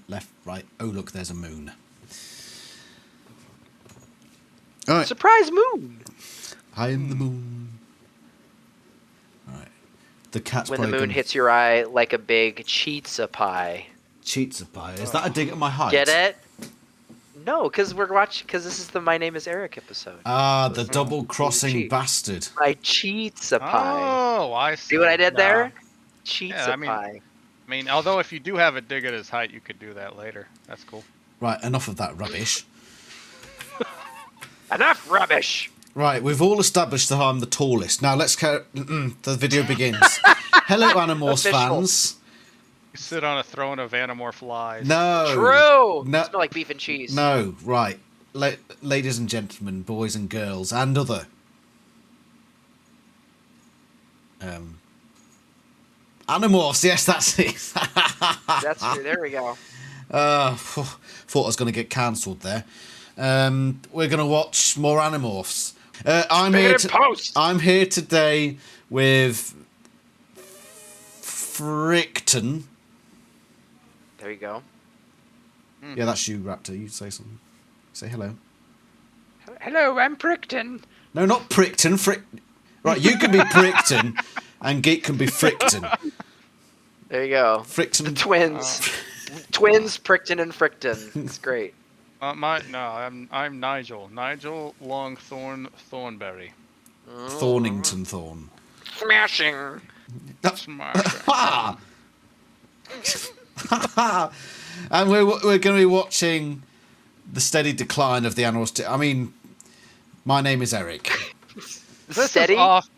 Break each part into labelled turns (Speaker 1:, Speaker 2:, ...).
Speaker 1: left, right. Oh, look, there's a moon. All right.
Speaker 2: Surprise moon!
Speaker 1: I am the moon. All right. The cat's
Speaker 2: When the
Speaker 1: probably
Speaker 2: moon hits your eye like a big cheetza pie.
Speaker 1: cheats a pie. Is that a dig at my height?
Speaker 2: Get it? No, because we're watching. Because this is the My Name Is Erek episode.
Speaker 1: Ah, the double-crossing bastard.
Speaker 2: My cheetza pie.
Speaker 3: Oh, I see.
Speaker 2: See what I did there?
Speaker 3: Yeah,
Speaker 2: Cheetza pie.
Speaker 3: I mean, although if you do have a dig at his height, you could do that later. That's cool.
Speaker 1: Right, enough of that rubbish.
Speaker 2: Enough rubbish!
Speaker 1: Right, we've all established that I'm the tallest. Now let's the video begins. Hello, Animorphs
Speaker 2: Official.
Speaker 1: fans.
Speaker 3: You sit on a throne of Animorph lies.
Speaker 1: No.
Speaker 2: True!
Speaker 1: No.
Speaker 2: Smell like beef and cheese.
Speaker 1: No, right. Ladies and gentlemen, boys and girls, and other. Animorphs, yes, that's it.
Speaker 2: That's true. There we go.
Speaker 1: Thought I was going to get cancelled there. We're going to watch more Animorphs. I'm here today with Frickton.
Speaker 2: There you go.
Speaker 1: Yeah, that's you, Raptor. You say something. Say hello.
Speaker 2: Hello, I'm Prickton.
Speaker 1: No, not Prickton. Right, you can be Prickton, and Geek can be Frickton.
Speaker 2: There you go.
Speaker 1: Frickton.
Speaker 2: The twins. Twins, Prickton and Frickton. It's great.
Speaker 3: I'm Nigel. Nigel Longthorn Thornberry.
Speaker 1: Thornington Thorn.
Speaker 2: Smashing.
Speaker 3: Smash.
Speaker 1: And we're going to be watching the steady decline of the Animorphs. I mean, my name is Erek.
Speaker 3: This
Speaker 2: Steady?
Speaker 3: is off.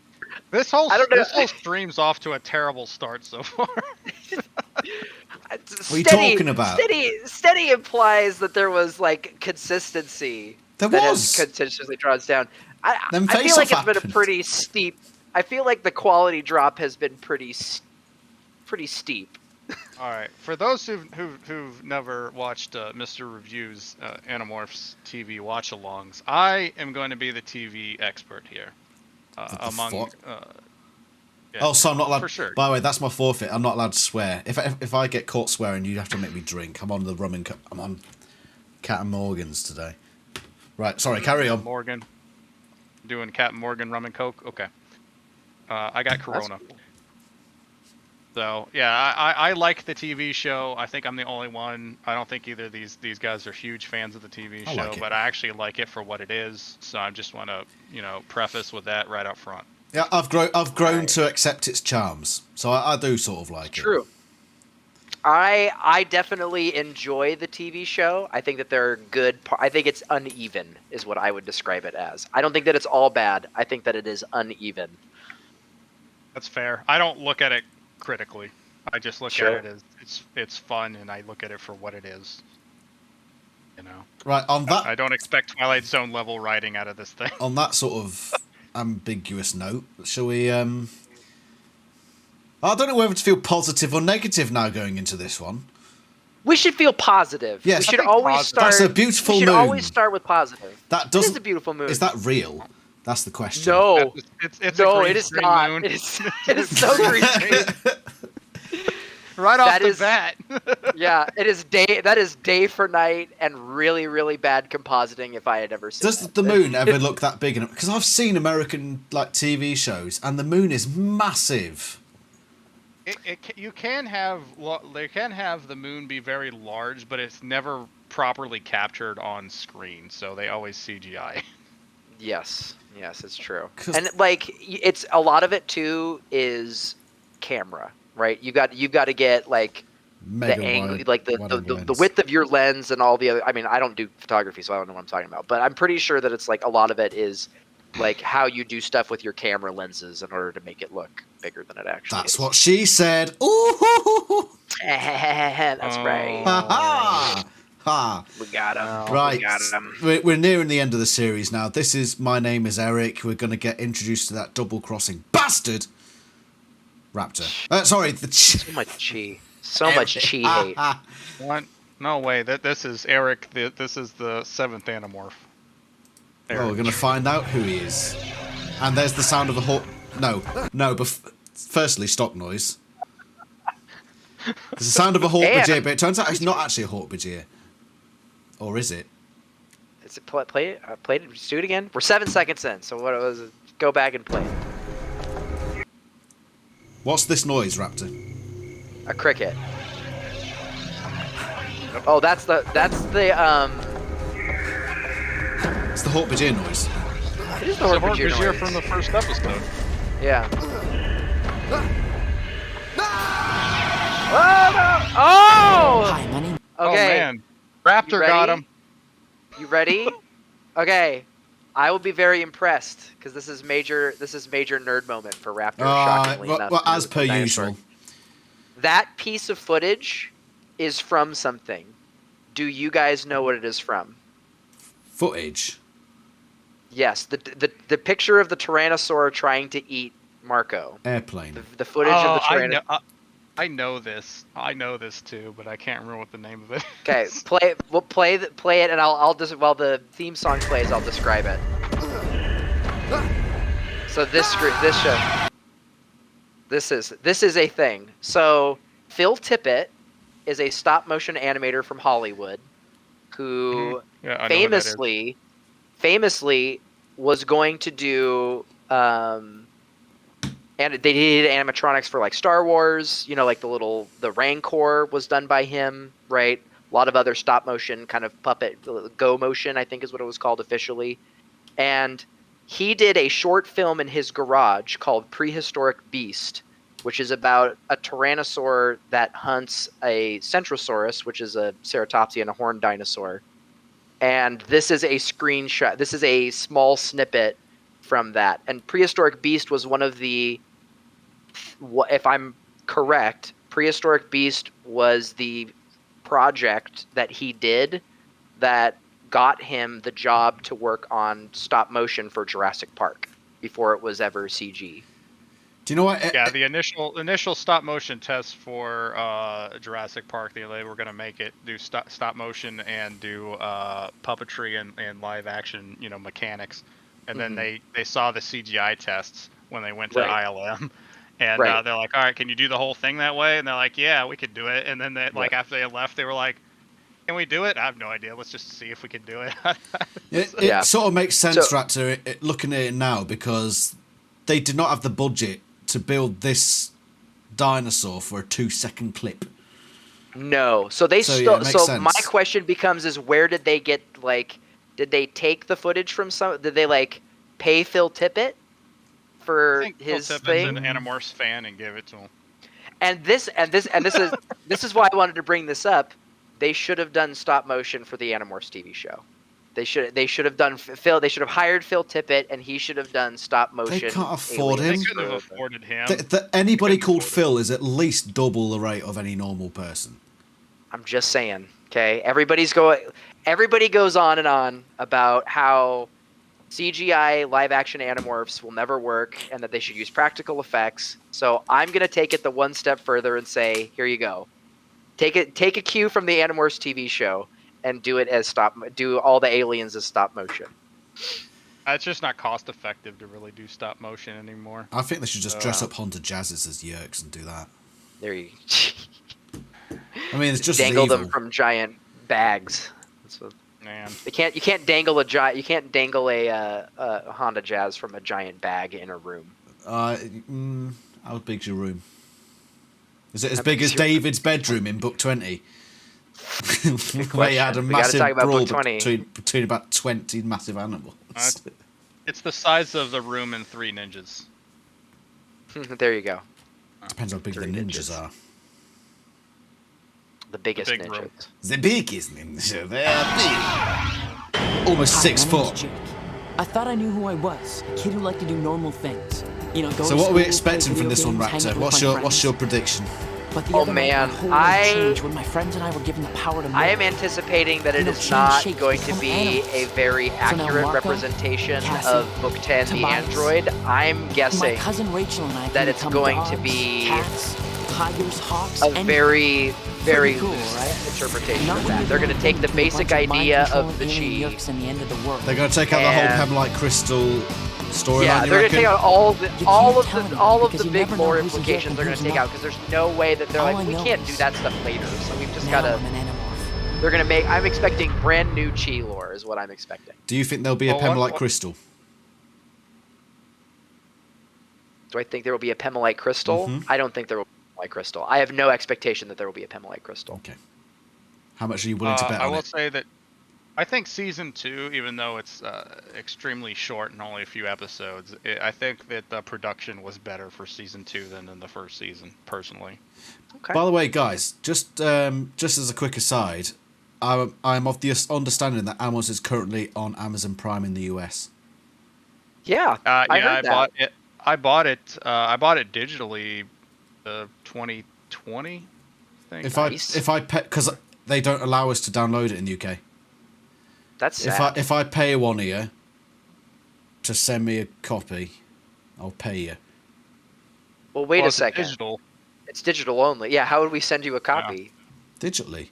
Speaker 3: This whole
Speaker 2: this
Speaker 3: whole stream's off to a terrible start so far.
Speaker 1: What are you talking about?
Speaker 2: Steady implies that there was like consistency.
Speaker 1: There
Speaker 2: that
Speaker 1: was.
Speaker 2: has continuously draws down. I
Speaker 1: Then
Speaker 2: feel like
Speaker 1: face-off
Speaker 2: it's been a
Speaker 1: happened.
Speaker 2: pretty steep. I feel like the quality drop has been pretty steep.
Speaker 3: All right, for those who've never watched Mr. Review's Animorphs TV watch-alongs, I am going to be the TV expert here. Yeah,
Speaker 1: Oh, so I'm not allowed.
Speaker 3: for sure.
Speaker 1: By the way, that's my forfeit. I'm not allowed to swear. If I get caught swearing, you have to make me drink. I'm on the rum and I'm on Cat and Morgan's today. Right, sorry. Carry on.
Speaker 3: Morgan, doing Captain Morgan rum and coke. Okay, I got Corona.
Speaker 2: Cool.
Speaker 3: So yeah, I like the TV show. I think I'm the only one. I don't think either of these guys are huge fans of the TV
Speaker 1: I
Speaker 3: show,
Speaker 1: like it.
Speaker 3: but I actually like it for what it is. So I just want to preface with that right up front.
Speaker 1: Yeah, I've grown to accept its charms, so I do sort of like it.
Speaker 2: True. I definitely enjoy the TV show. I think that there are good. I think it's uneven, is what I would describe it as. I don't think that it's all bad. I think that it is uneven.
Speaker 3: That's fair. I don't look at it critically. I just look
Speaker 2: Sure.
Speaker 3: at it as it's fun, and I look at it for what it is. You know.
Speaker 1: Right, on that
Speaker 3: I don't expect Twilight Zone level writing out of this thing.
Speaker 1: on that sort of ambiguous note, shall we? I don't know whether to feel positive or negative now going into this one.
Speaker 2: We should feel positive.
Speaker 1: Yes,
Speaker 2: we
Speaker 1: I
Speaker 2: should
Speaker 3: think
Speaker 2: always
Speaker 3: positive.
Speaker 2: start.
Speaker 1: That's a beautiful
Speaker 2: we should
Speaker 1: moon.
Speaker 2: always start with positive.
Speaker 1: That
Speaker 2: It
Speaker 1: doesn't.
Speaker 2: is a beautiful moon.
Speaker 1: Is that real? That's the question.
Speaker 2: No,
Speaker 3: It's
Speaker 2: no,
Speaker 3: a green
Speaker 2: it is
Speaker 3: screen
Speaker 2: not.
Speaker 3: moon.
Speaker 2: It is so green screen.
Speaker 3: Right off
Speaker 2: That
Speaker 3: the
Speaker 2: is-
Speaker 3: bat.
Speaker 1: Uh,
Speaker 2: Yeah, it is day. That is day for night, and really, really bad compositing. If I had ever seen.
Speaker 1: Does
Speaker 2: it.
Speaker 1: the moon ever look that big? Because I've seen American TV shows, and the moon is massive.
Speaker 3: You can have they can have the moon be very large, but it's never properly captured on screen, so they always CGI.
Speaker 2: Yes, it's true.
Speaker 1: 'Cause-
Speaker 2: And like, it's a lot of it too is camera, right? You got to get like
Speaker 1: Mega
Speaker 2: the angle,
Speaker 1: wide,
Speaker 2: like
Speaker 1: wide angle
Speaker 2: the
Speaker 1: lens.
Speaker 2: width of your lens and all the other. I mean, I don't do photography, so I don't know what I'm talking about. But I'm pretty sure that it's like a lot of it is like how you do stuff with your camera lenses in order to make it look bigger than it actually
Speaker 1: That's
Speaker 2: is.
Speaker 1: what she said. Ooh,
Speaker 2: That's right.
Speaker 1: ha ha, ha.
Speaker 2: We got him.
Speaker 1: Right,
Speaker 2: We got him.
Speaker 1: we're nearing the end of the series now. This is My Name is Erek. We're going to get introduced to that double-crossing bastard, Raptor. Sorry, the.
Speaker 2: So much chi. So much chi hate.
Speaker 3: What? No way. This is Eric. This is the 7th Animorph.
Speaker 1: Oh, we're going to find out who he is. And there's the sound of a horse. No, but firstly, stock noise. There's the sound of a Hawk-Bajir, but it turns out it's not actually a Hawk-Bajir. Or is it?
Speaker 2: Is it play it? Just do it again. We're 7 seconds in, so what was it? Go back and play it.
Speaker 1: What's this noise, Raptor?
Speaker 2: A cricket. Oh, that's the
Speaker 1: It's the Hawk-Bajir noise.
Speaker 2: It is the
Speaker 3: It's
Speaker 2: Hawk-Bajir noise.
Speaker 3: from the first episode.
Speaker 2: Yeah. Oh!
Speaker 4: Hi, my name.
Speaker 3: Oh
Speaker 2: Okay.
Speaker 3: man, Raptor got him.
Speaker 2: You ready? Okay. I will be very impressed because this is major nerd moment for Raptor. Shockingly enough,
Speaker 1: well, as per usual.
Speaker 2: That piece of footage is from something. Do you guys know what it is from?
Speaker 1: Footage.
Speaker 2: Yes, the picture of the Tyrannosaur trying to eat Marco.
Speaker 1: Airplane.
Speaker 2: The footage of the Tyrannosaur.
Speaker 3: I know this. I know this too, but I can't remember what the name of it.
Speaker 2: Okay, play it, and I'll just while the theme song plays, I'll describe it. So this is a thing. So Phil Tippett is a stop motion animator from Hollywood, who famously was going to do and they did animatronics for like Star Wars, you know, like the Rancor was done by him, right? A lot of other stop motion kind of puppet, go motion, I think is what it was called officially. And he did a short film in his garage called Prehistoric Beast, which is about a tyrannosaur that hunts a centrosaurus, which is a ceratopsian, a horned dinosaur. And this is a screenshot. This is a small snippet from that. And Prehistoric Beast was one of the, if I'm correct, Prehistoric Beast was the project that he did that got him the job to work on stop motion for Jurassic Park before it was ever CG.
Speaker 1: Do you know what?
Speaker 3: Yeah, the initial stop motion tests for Jurassic Park, they were going to make it do stop motion and do puppetry and live action, you know, mechanics. And then they saw the CGI tests when they went to ILM. And they're like, all right, can you do the whole thing that way? And they're like, yeah, we could do it. And then like after they left, they were like, can we do it? I have no idea. Let's just see if we can do it.
Speaker 1: It sort of makes sense, Raptor, looking at it now, because they did not have the budget to build this dinosaur for a 2-second clip.
Speaker 2: No. So my question becomes is where did they get, like, did they take the footage from did they like pay Phil Tippett for his
Speaker 3: Phil
Speaker 2: thing?
Speaker 3: Tippett's an Animorphs fan and give it to him.
Speaker 2: And this is why I wanted to bring this up. They should have done stop motion for the Animorphs TV show. They should have done Phil. They should have hired Phil Tippett, and he should have done stop motion.
Speaker 1: They can't afford him.
Speaker 3: They could have afforded him.
Speaker 1: Anybody called Phil is at least double the rate of any normal person.
Speaker 2: I'm just saying. Okay, everybody goes on and on about how CGI live action Animorphs will never work and that they should use practical effects. So I'm gonna take it the one step further and say, here you go. Take a cue from the Animorphs TV show and do it as do all the aliens as stop motion.
Speaker 3: It's just not cost effective to really do stop motion anymore.
Speaker 1: I think they should just dress up Haunted Jazzes as Yerks and do that.
Speaker 2: There you.
Speaker 1: I mean, it's just
Speaker 2: dangle them from giant bags. That's what,
Speaker 3: man.
Speaker 2: You can't dangle a Honda Jazz from a giant bag in a room.
Speaker 1: How big's your room? Is it as big as David's bedroom in Book 20? Where he had a massive brawl between about 20 massive animals.
Speaker 3: It's the size of the room in Three Ninjas.
Speaker 2: There you go.
Speaker 1: Depends how big the ninjas are.
Speaker 2: The biggest
Speaker 3: big
Speaker 2: ninjas.
Speaker 3: room.
Speaker 1: The biggest ninja. They're big. Almost 6 foot.
Speaker 4: Jake. I thought I knew who I was. A kid who liked to do normal things. You know, go
Speaker 1: So
Speaker 4: to
Speaker 1: what are we
Speaker 4: school,
Speaker 1: expecting
Speaker 4: play
Speaker 1: from this
Speaker 4: video
Speaker 1: one,
Speaker 4: games, hang
Speaker 1: Raptor?
Speaker 4: out with my
Speaker 1: What's your
Speaker 4: friends.
Speaker 1: prediction?
Speaker 4: But the
Speaker 2: Oh,
Speaker 4: other
Speaker 2: man,
Speaker 4: night, my whole world changed when my friends and I were given the power to move.
Speaker 2: I am anticipating that it is not going to be a very accurate representation of Book 10, the android. I'm guessing
Speaker 4: My cousin Rachel and I
Speaker 2: that it's
Speaker 4: become
Speaker 2: going to
Speaker 4: dogs,
Speaker 2: be
Speaker 4: cats, tigers, hawks,
Speaker 2: a very, very
Speaker 4: cool,
Speaker 2: loose
Speaker 4: right?
Speaker 2: interpretation
Speaker 4: Not
Speaker 2: of
Speaker 4: when
Speaker 2: that.
Speaker 4: you're
Speaker 2: They're going to take the
Speaker 4: going through a
Speaker 2: basic
Speaker 4: bunch of mind
Speaker 2: idea
Speaker 4: control
Speaker 2: of the
Speaker 4: alien
Speaker 2: chi.
Speaker 4: yurks and the end of the world.
Speaker 1: They're going to take out the whole
Speaker 2: And-
Speaker 1: Pemlite Crystal storyline.
Speaker 2: Yeah,
Speaker 1: you
Speaker 2: they're going
Speaker 1: reckon?
Speaker 2: to take out
Speaker 4: You
Speaker 2: all
Speaker 4: can't
Speaker 2: of
Speaker 4: tell
Speaker 2: the
Speaker 4: anyone
Speaker 2: all of
Speaker 4: because
Speaker 2: the
Speaker 4: you
Speaker 2: big
Speaker 4: never know
Speaker 2: lore
Speaker 4: who's a jerk
Speaker 2: implications
Speaker 4: and
Speaker 2: they're going
Speaker 4: who's
Speaker 2: to take
Speaker 4: not.
Speaker 2: out because there's no way that they're
Speaker 4: All
Speaker 2: like,
Speaker 4: I
Speaker 2: we
Speaker 4: know
Speaker 2: can't do
Speaker 4: is
Speaker 2: that stuff later. So we've just
Speaker 4: Now
Speaker 2: got
Speaker 4: I'm
Speaker 2: to.
Speaker 4: an Animorph.
Speaker 2: They're going to make. I'm expecting brand new chi lore is what I'm expecting.
Speaker 1: Do you think there'll be a
Speaker 3: Well,
Speaker 1: Pemlite Crystal?
Speaker 2: Do I think there will be a Pemlite crystal?
Speaker 1: Mhm.
Speaker 2: I don't think there will be a Pemlite crystal. I have no expectation that there will be a Pemlite crystal.
Speaker 1: Okay. How much are you willing to bet
Speaker 3: I
Speaker 1: on
Speaker 3: will
Speaker 1: it?
Speaker 3: say that I think season 2, even though it's extremely short and only a few episodes, I think that the production was better for season 2 than in the first season, personally.
Speaker 2: Okay.
Speaker 1: By the way, guys, just as a quick aside, I'm of the understanding that Amos is currently on Amazon Prime in the US.
Speaker 2: Yeah, I heard that.
Speaker 3: bought it. I bought it. I bought it digitally, 2020. I think.
Speaker 1: If I pay, because they don't allow us to download it in the UK.
Speaker 2: That's sad.
Speaker 1: If I pay one here to send me a copy, I'll pay you.
Speaker 2: Well, wait
Speaker 3: Well,
Speaker 2: a
Speaker 3: it's
Speaker 2: second.
Speaker 3: Digital.
Speaker 2: It's digital only. Yeah, how would we send you a copy?
Speaker 1: Digitally,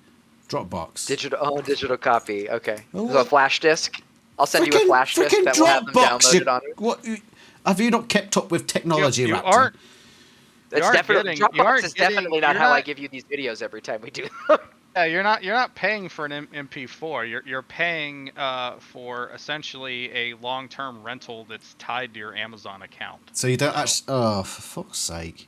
Speaker 1: Dropbox.
Speaker 2: Digital copy. Okay.
Speaker 1: Oh,
Speaker 2: So a flash disk. I'll send you a flash disk
Speaker 1: frickin'
Speaker 2: that will have them
Speaker 1: Dropbox.
Speaker 2: downloaded on it.
Speaker 1: What? Have you not kept up with technology,
Speaker 3: You
Speaker 1: Raptor?
Speaker 3: aren't.
Speaker 2: It's
Speaker 3: aren't
Speaker 2: definitely
Speaker 3: getting- you
Speaker 2: Dropbox
Speaker 3: aren't
Speaker 2: is
Speaker 3: getting-
Speaker 2: definitely not
Speaker 3: you're
Speaker 2: how I
Speaker 3: not-
Speaker 2: give you these videos every time we do.
Speaker 3: Yeah, you're not paying for an MP4. You're paying for essentially a long-term rental that's tied to your Amazon account.
Speaker 1: So you don't actually. Oh, for fuck's sake!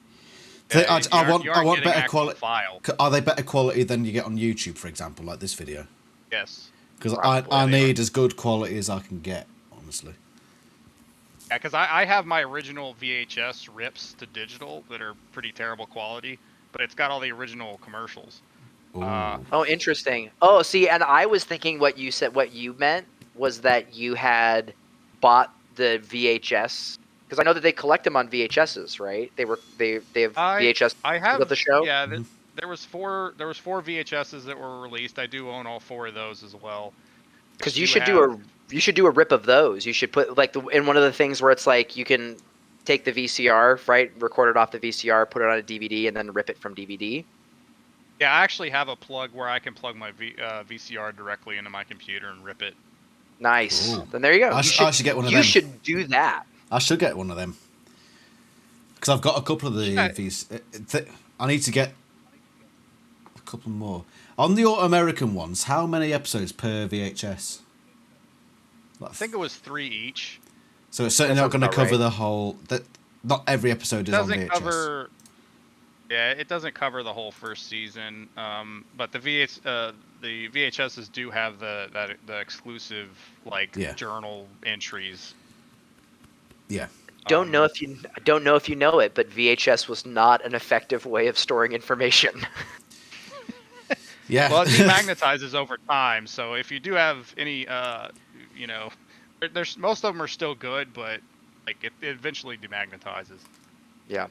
Speaker 3: Yeah,
Speaker 1: I
Speaker 3: you
Speaker 1: want
Speaker 3: aren't getting
Speaker 1: better
Speaker 3: actual
Speaker 1: quality.
Speaker 3: File.
Speaker 1: Are they better quality than you get on YouTube, for example, like this video?
Speaker 3: Yes.
Speaker 1: Because
Speaker 2: Probably.
Speaker 1: I need as good quality as I can get, honestly.
Speaker 3: Yeah, because I have my original VHS rips to digital that are pretty terrible quality, but it's got all the original commercials.
Speaker 1: Ooh.
Speaker 2: Oh, interesting. Oh, see, and I was thinking what you meant was that you had bought the VHS because I know that they collect them on VHSs, right? They have VHS.
Speaker 3: I have
Speaker 2: of the show.
Speaker 3: Yeah, there was four VHSs that were released. I do own all 4 of those as well.
Speaker 2: Because you should do a rip of those. You should put like in one of the things where it's like you can take the VCR, right, record it off the VCR, put it on a DVD, and then rip it from DVD.
Speaker 3: Yeah, I actually have a plug where I can plug my VCR directly into my computer and rip it.
Speaker 2: Nice.
Speaker 1: Ooh.
Speaker 2: Then there you go.
Speaker 1: I should get one of them.
Speaker 2: You should do that.
Speaker 1: I should get one of them. Because I've got a couple of these. I need to get a couple more. On the American ones, how many episodes per VHS?
Speaker 3: I think it was 3 each.
Speaker 1: So it's certainly
Speaker 2: That
Speaker 1: not going to
Speaker 2: sounds about
Speaker 1: cover
Speaker 2: right.
Speaker 1: the whole. Not every episode is on VHS.
Speaker 3: It doesn't cover the whole first season. But the VHSs do have the exclusive journal entries.
Speaker 1: Yeah.
Speaker 2: Don't know if you know it, but VHS was not an effective way of storing information.
Speaker 1: Yeah.
Speaker 3: Well, it demagnetizes over time, so if you do have any, there's most of them are still good, but it eventually demagnetizes.
Speaker 2: Yeah.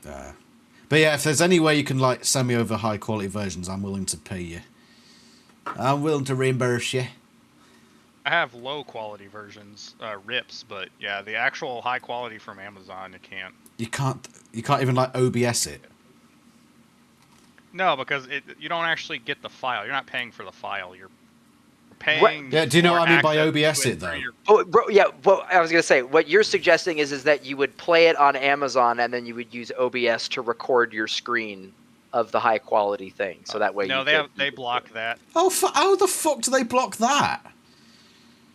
Speaker 1: But yeah, if there's any way you can send me over high quality versions, I'm willing to pay you. I'm willing to reimburse you.
Speaker 3: I have low quality versions, rips, but yeah, the actual high quality from Amazon, you can't.
Speaker 1: You can't even OBS it.
Speaker 3: No, because you don't actually get the file. You're not paying for the file. You're paying.
Speaker 1: Yeah, do you know
Speaker 3: for
Speaker 1: what I mean by
Speaker 3: access
Speaker 1: OBS
Speaker 3: to
Speaker 1: it though?
Speaker 2: Oh, bro, yeah. Well, I was gonna say what you're suggesting is that you would play it on Amazon and then you would use OBS to record your screen of the high quality thing, so that way.
Speaker 3: No, they block that.
Speaker 1: Oh, how the fuck do they block that?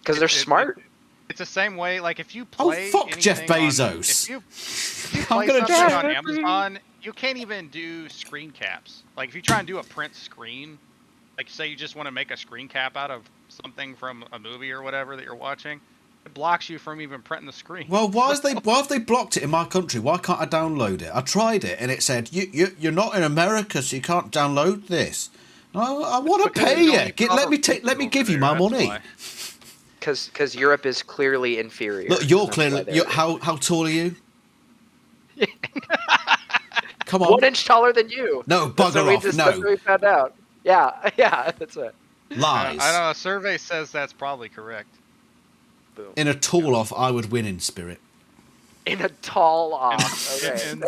Speaker 2: Because they're smart.
Speaker 3: It's the same way. Like if you play.
Speaker 1: Oh fuck, Jeff
Speaker 3: anything
Speaker 1: Bezos!
Speaker 3: If you
Speaker 1: I'm
Speaker 3: play
Speaker 1: gonna
Speaker 3: something
Speaker 1: die.
Speaker 3: on Amazon, you can't even do screen caps. Like if you try and do a print screen, like say you just want to make a screen cap out of something from a movie or whatever that you're watching, it blocks you from even printing the screen.
Speaker 1: Well, why have they blocked it in my country? Why can't I download it? I tried it and it said you're not in America, so you can't download this. I want to pay you. Let me give you my money.
Speaker 2: Because Europe is clearly inferior.
Speaker 1: Look, you're clearly. How tall are you? Come on.
Speaker 2: 1 inch taller than you.
Speaker 1: No, bugger off.
Speaker 2: That's what we found out. Yeah, that's it.
Speaker 1: Lies.
Speaker 3: I know a survey says that's probably correct.
Speaker 2: Boom.
Speaker 1: In a tall off, I would win in spirit.
Speaker 2: In a tall off. Okay.
Speaker 3: in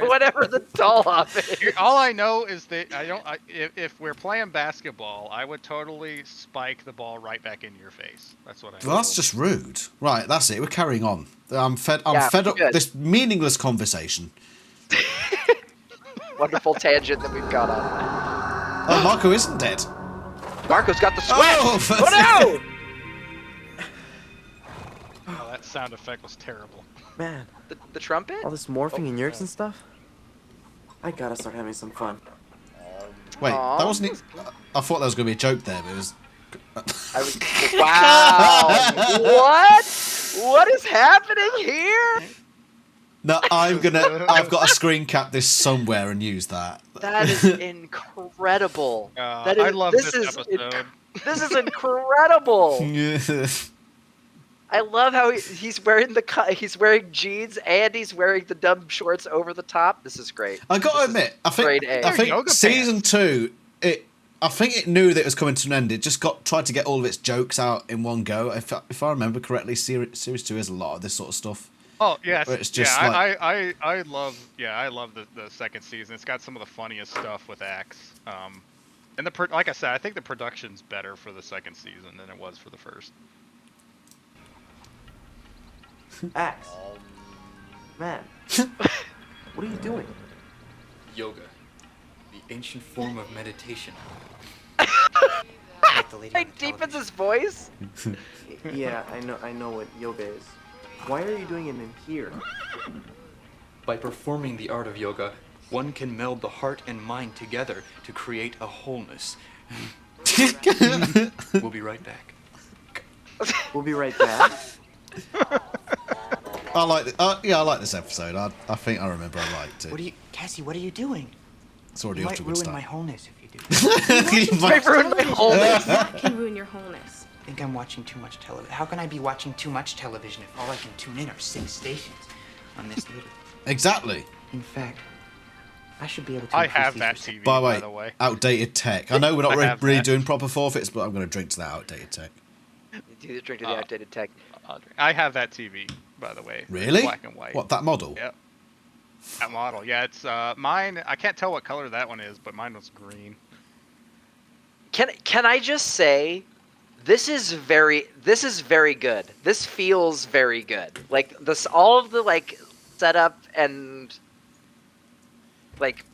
Speaker 2: Whatever the tall off is.
Speaker 3: All I know is that if we're playing basketball, I would totally spike the ball right back into your face. That's what I.
Speaker 1: Well, that's just rude. Right, that's it. We're carrying on. I'm fed up with this meaningless conversation.
Speaker 2: Wonderful tangent that we've got on.
Speaker 1: Oh, Marco isn't dead.
Speaker 2: Marco's got the sweat.
Speaker 1: Oh,
Speaker 2: no!
Speaker 3: Oh, that sound effect was terrible.
Speaker 5: Man,
Speaker 2: The trumpet?
Speaker 5: all this morphing and yerks and stuff? I gotta start having some fun.
Speaker 1: Wait, that wasn't it. I thought that was going to be a joke there, but it was...
Speaker 2: Wow! What is happening here?
Speaker 1: No, I've got to screen cap this somewhere and use that.
Speaker 2: That is incredible.
Speaker 3: I love this episode.
Speaker 2: This is incredible. I love how he's wearing he's wearing jeans and he's wearing the dumb shorts over the top. This is great.
Speaker 1: I got to admit, I think season 2, I think it knew that it was coming to an end. It just tried to get all of its jokes out in one go. If I remember correctly, series 2 is a lot of this sort of stuff.
Speaker 3: Oh yes,
Speaker 1: it's just
Speaker 3: I love the second season. It's got some of the funniest stuff with Axe. And like I said, I think the production's better for the second season than it was for the first.
Speaker 5: Axe. Man. What are you doing?
Speaker 6: Yoga. The ancient form of meditation.
Speaker 2: It deepens his voice.
Speaker 5: Yeah, I know what yoga is. Why are you doing it in here?
Speaker 6: By performing the art of yoga, one can meld the heart and mind together to create a wholeness. We'll be right back.
Speaker 5: We'll be right back.
Speaker 1: I like I like this episode. I think I remember I liked it.
Speaker 7: Cassie, what are you doing?
Speaker 1: It's already
Speaker 7: You
Speaker 1: off to
Speaker 7: might
Speaker 1: a good
Speaker 7: ruin
Speaker 1: start.
Speaker 7: my wholeness if you do.
Speaker 1: You might
Speaker 2: ruin my wholeness.
Speaker 8: That can ruin your wholeness.
Speaker 7: I think I'm watching too much television. How can I be watching too much television if all I can tune in are 6 stations on this little...
Speaker 1: Exactly.
Speaker 7: In fact, I should be able to...
Speaker 3: I have that TV,
Speaker 1: By
Speaker 3: the way.
Speaker 1: Outdated tech. I know we're not really doing proper forfeits, but I'm going to drink to that outdated tech.
Speaker 2: Do the drink to the outdated tech.
Speaker 3: I have that TV, by the way.
Speaker 1: Really?
Speaker 3: Black and white.
Speaker 1: What, that model?
Speaker 3: Yep. That model. Yeah, it's mine. I can't tell what color that one is, but mine was green.
Speaker 2: Can I just say, this is very good. This feels very good. Like this, all of the like setup and like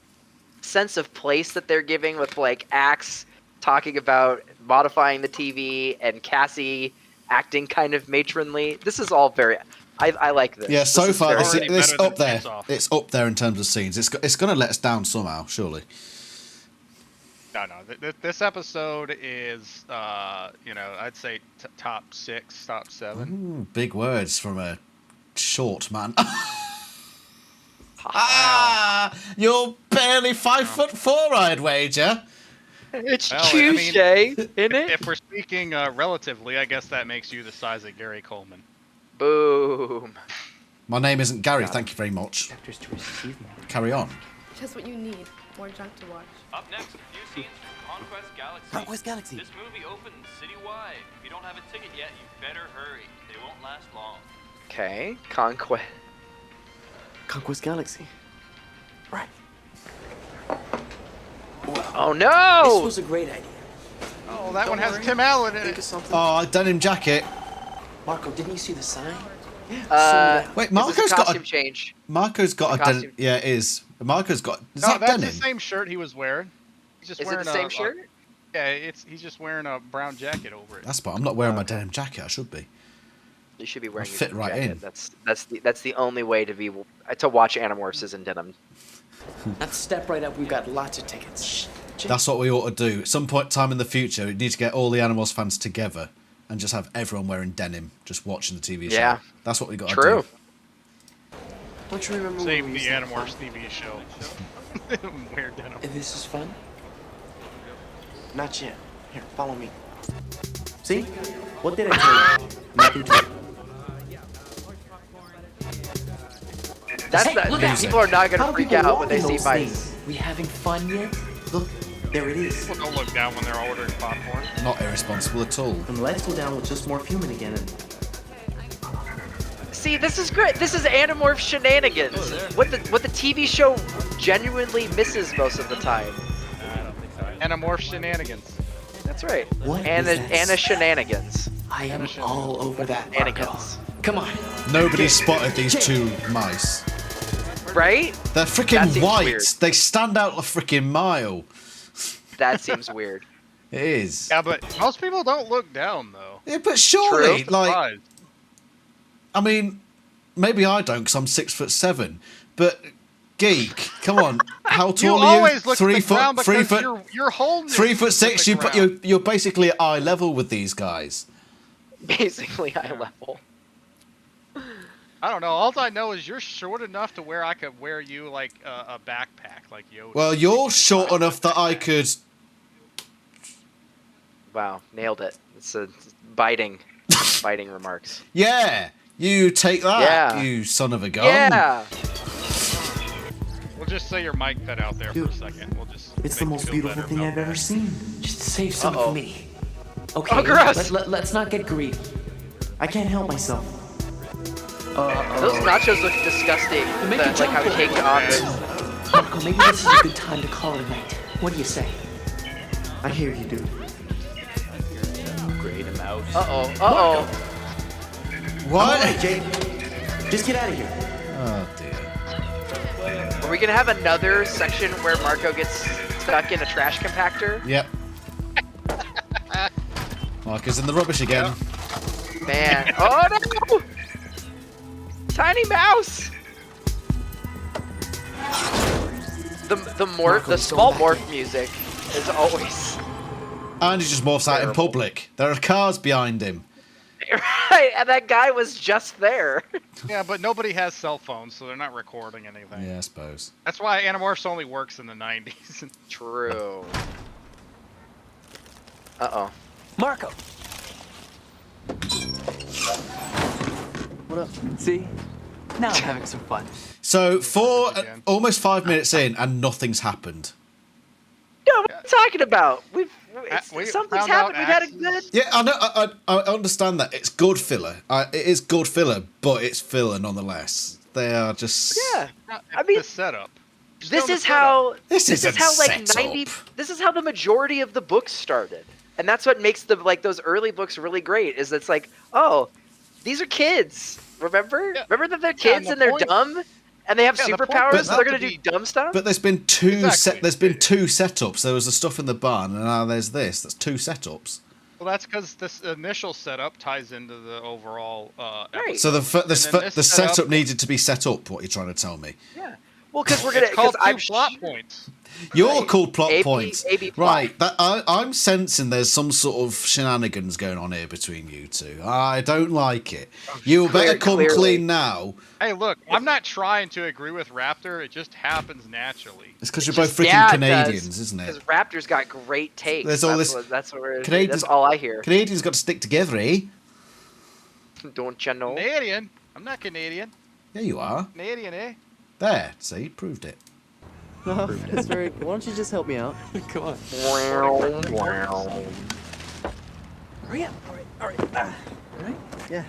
Speaker 2: sense of place that they're giving with like Axe talking about modifying the TV and Cassie acting kind of matronly. This is all very. I like this.
Speaker 1: Yeah, so far
Speaker 3: this
Speaker 1: up there. It's up there in terms of scenes. It's going to let us down somehow, surely.
Speaker 3: No. This episode is, I'd say top 6, top 7.
Speaker 1: Ooh, big words from a short man. You're barely 5'4", I'd wager.
Speaker 2: It's
Speaker 3: Well,
Speaker 2: Tuesday, isn't it?
Speaker 3: If we're speaking relatively, I guess that makes you the size of Gary Coleman.
Speaker 2: Boom.
Speaker 1: My name isn't Gary, thank you very much.
Speaker 7: Factors to receive more.
Speaker 1: Carry on.
Speaker 8: Just what you need. More junk to watch.
Speaker 9: Up next, a few scenes from Conquest Galaxy.
Speaker 7: Conquest Galaxy.
Speaker 9: This movie opens citywide. If you don't have a ticket yet, you better hurry. They won't last long.
Speaker 2: Okay, Conquest.
Speaker 5: Conquest Galaxy.
Speaker 7: Right.
Speaker 2: Oh no!
Speaker 7: This was a great idea.
Speaker 3: Oh, that one has Tim Allen in
Speaker 5: Think of
Speaker 3: it.
Speaker 5: something.
Speaker 1: Oh, denim jacket.
Speaker 7: Marco, didn't you see the sign?
Speaker 1: Wait,
Speaker 2: Is
Speaker 1: Marco's
Speaker 2: this a
Speaker 1: got
Speaker 2: costume
Speaker 1: a
Speaker 2: change.
Speaker 1: Marco's got a
Speaker 2: costume.
Speaker 1: denim. Yeah, it is. Marco's got. Is
Speaker 3: No,
Speaker 1: that
Speaker 3: that's
Speaker 1: denim?
Speaker 3: the same shirt he was wearing. He's just
Speaker 2: Is it
Speaker 3: wearing
Speaker 2: the same shirt?
Speaker 3: Yeah, he's just wearing a brown jacket over it.
Speaker 1: That's fine. I'm not wearing my denim jacket. I should be.
Speaker 2: You should be wearing.
Speaker 1: Fit
Speaker 2: your
Speaker 1: right
Speaker 2: jacket.
Speaker 1: in.
Speaker 2: That's the only way to watch Animorphs is in denim.
Speaker 7: Let's step right up. We've got lots of tickets.
Speaker 1: That's what we ought to do. At some point in time in the future, we need to get all the Animals fans together and just have everyone wearing denim, just watching the TV show.
Speaker 2: Yeah.
Speaker 1: That's what we got to
Speaker 2: True.
Speaker 1: do.
Speaker 5: Don't you remember
Speaker 3: Save
Speaker 5: when we
Speaker 3: the
Speaker 5: used to have
Speaker 3: Animorphs
Speaker 5: fun?
Speaker 3: TV show. Wear denim.
Speaker 7: This is fun.
Speaker 5: Not yet. Here, follow me. See? What did I tell you? Nothing to it.
Speaker 2: People are not gonna
Speaker 5: How do
Speaker 2: freak
Speaker 5: people
Speaker 2: out
Speaker 5: walk
Speaker 2: when they
Speaker 5: in
Speaker 2: see
Speaker 5: those
Speaker 2: mice.
Speaker 5: things?
Speaker 7: We having fun yet?
Speaker 5: Look, there it is.
Speaker 3: Don't look down when they're ordering popcorn.
Speaker 1: Not irresponsible at all.
Speaker 5: And the lights go down with just more human again. And
Speaker 2: See, this is great. This is Animorphs shenanigans. What the TV show genuinely misses most of the time.
Speaker 3: Animorphs shenanigans.
Speaker 2: That's right.
Speaker 5: What
Speaker 2: Anna,
Speaker 5: is that?
Speaker 2: Anna shenanigans.
Speaker 5: I am all over that, Marco.
Speaker 2: Shenanigans.
Speaker 5: Come on.
Speaker 1: Nobody spotted these two mice.
Speaker 2: Right?
Speaker 1: They're
Speaker 2: That
Speaker 1: freaking
Speaker 2: seems
Speaker 1: white.
Speaker 2: weird.
Speaker 1: They stand out a freaking mile.
Speaker 2: That seems weird.
Speaker 1: It is.
Speaker 3: Yeah, but most people don't look down though.
Speaker 1: Yeah, but surely,
Speaker 2: True.
Speaker 1: like,
Speaker 3: Surprised.
Speaker 1: I mean, maybe I don't because I'm 6'7", but Geek, come on, how
Speaker 3: You
Speaker 1: tall are you?
Speaker 3: always look
Speaker 1: 3
Speaker 3: at the ground
Speaker 1: foot, 3
Speaker 3: because
Speaker 1: foot,
Speaker 3: you're holding
Speaker 1: 3'6". You're basically at eye level with these guys.
Speaker 2: Basically eye level.
Speaker 3: I don't know. All I know is you're short enough to where I could wear you like a backpack, like Yoda.
Speaker 1: Well, you're short enough that I could.
Speaker 2: Wow, nailed it. It's a biting remarks.
Speaker 1: Yeah, you take that,
Speaker 2: Yeah.
Speaker 1: you son of a gun.
Speaker 2: Yeah.
Speaker 3: We'll just say your mic cut out there for a second. We'll just.
Speaker 5: It's the
Speaker 3: make you
Speaker 5: most
Speaker 3: feel
Speaker 5: beautiful
Speaker 3: better
Speaker 5: thing
Speaker 3: about
Speaker 5: I've ever
Speaker 3: that.
Speaker 5: seen. Just save some
Speaker 2: Uh-oh.
Speaker 5: for me. Okay.
Speaker 2: Oh, gross.
Speaker 5: Let's not get greedy. I can't help myself.
Speaker 2: Those nachos look disgusting.
Speaker 5: Make it
Speaker 2: Like how
Speaker 5: jump
Speaker 2: cake on this.
Speaker 5: Marco, maybe this is a good time to call it a night. What do you say? I hear you, dude.
Speaker 9: Great mouse.
Speaker 2: Uh-oh. Uh-oh.
Speaker 1: What?
Speaker 5: All right, Jake. Just get out of here.
Speaker 1: Oh dear.
Speaker 2: Are we gonna have another section where Marco gets stuck in a trash compactor?
Speaker 1: Yep. Marcus in the rubbish again.
Speaker 2: Man. Oh no! Tiny mouse! The small morph music is always
Speaker 1: And he just morphs out in
Speaker 2: Terrible.
Speaker 1: public. There are cars behind him.
Speaker 2: right, and that guy was just there.
Speaker 3: Yeah, but nobody has cell phones, so they're not recording anything.
Speaker 1: Yeah, I suppose.
Speaker 3: That's why Animorphs only works in the 90s.
Speaker 2: True. Uh-oh.
Speaker 4: Marco! What up? See? Now I'm having some fun.
Speaker 1: So,
Speaker 3: Again.
Speaker 1: almost 5 minutes in, and nothing's happened.
Speaker 2: No, what are you talking about?
Speaker 3: we
Speaker 2: Something's
Speaker 3: found out
Speaker 2: happened. We had a
Speaker 3: axes.
Speaker 2: good.
Speaker 1: Yeah, I know. I understand that it's good filler. It is good filler, but it's filler nonetheless. They are just.
Speaker 2: Yeah.
Speaker 3: I
Speaker 2: I mean,
Speaker 3: the setup. Just
Speaker 2: This
Speaker 3: know the
Speaker 2: is
Speaker 3: setup.
Speaker 2: how.
Speaker 1: This
Speaker 2: This is
Speaker 1: isn't
Speaker 2: how like
Speaker 1: set
Speaker 2: 90.
Speaker 1: up.
Speaker 2: This is how the majority of the books started, and that's what makes those early books really great. Is it's like, oh, these are kids. Remember?
Speaker 3: Yeah.
Speaker 2: Remember that they're
Speaker 3: Yeah,
Speaker 2: kids
Speaker 3: and
Speaker 2: and
Speaker 3: the
Speaker 2: they're
Speaker 3: point-
Speaker 2: dumb, and they have
Speaker 3: Yeah, the point
Speaker 2: superpowers,
Speaker 3: is
Speaker 2: so they're
Speaker 3: not
Speaker 2: gonna
Speaker 3: to
Speaker 2: do
Speaker 3: be-
Speaker 2: dumb stuff.
Speaker 1: But there's been two.
Speaker 3: Exactly.
Speaker 1: There's been two setups. There was the stuff in the barn, and now there's this. That's two setups.
Speaker 3: Well, that's because this initial setup ties into the overall.
Speaker 2: Right.
Speaker 1: So the
Speaker 3: then this
Speaker 1: setup
Speaker 3: setup-
Speaker 1: needed to be set up. What you're trying to tell me?
Speaker 2: Yeah. Well, because we're gonna.
Speaker 3: It's called
Speaker 2: Because I'm
Speaker 3: two plot
Speaker 2: sure-
Speaker 3: points.
Speaker 1: You're
Speaker 2: Right.
Speaker 1: called plot
Speaker 2: AB
Speaker 1: points,
Speaker 2: AB plot.
Speaker 1: right? I'm sensing there's some sort of shenanigans going on here between you two. I don't like it. You better come
Speaker 2: clearly.
Speaker 1: clean now.
Speaker 3: Hey, look, I'm not trying to agree with Raptor. It just happens naturally.
Speaker 1: It's because you're
Speaker 2: It's
Speaker 1: both
Speaker 2: just-
Speaker 1: freaking
Speaker 2: yeah, it
Speaker 1: Canadians,
Speaker 2: does.
Speaker 1: isn't
Speaker 2: Because
Speaker 1: it?
Speaker 2: Raptor's got great takes.
Speaker 1: There's all
Speaker 2: that's
Speaker 1: this-
Speaker 2: What, that's what we're,
Speaker 1: Canadians-
Speaker 2: That's all I hear.
Speaker 1: Canadians got to stick together, eh?
Speaker 2: Don't you know?
Speaker 3: Canadian? I'm not Canadian.
Speaker 1: Yeah, you are.
Speaker 3: Canadian, eh?
Speaker 1: There, see, proved it.
Speaker 10: That's very. Why don't you just help me out?
Speaker 4: Come on.
Speaker 10: Hurry up! All right. All right. Yeah.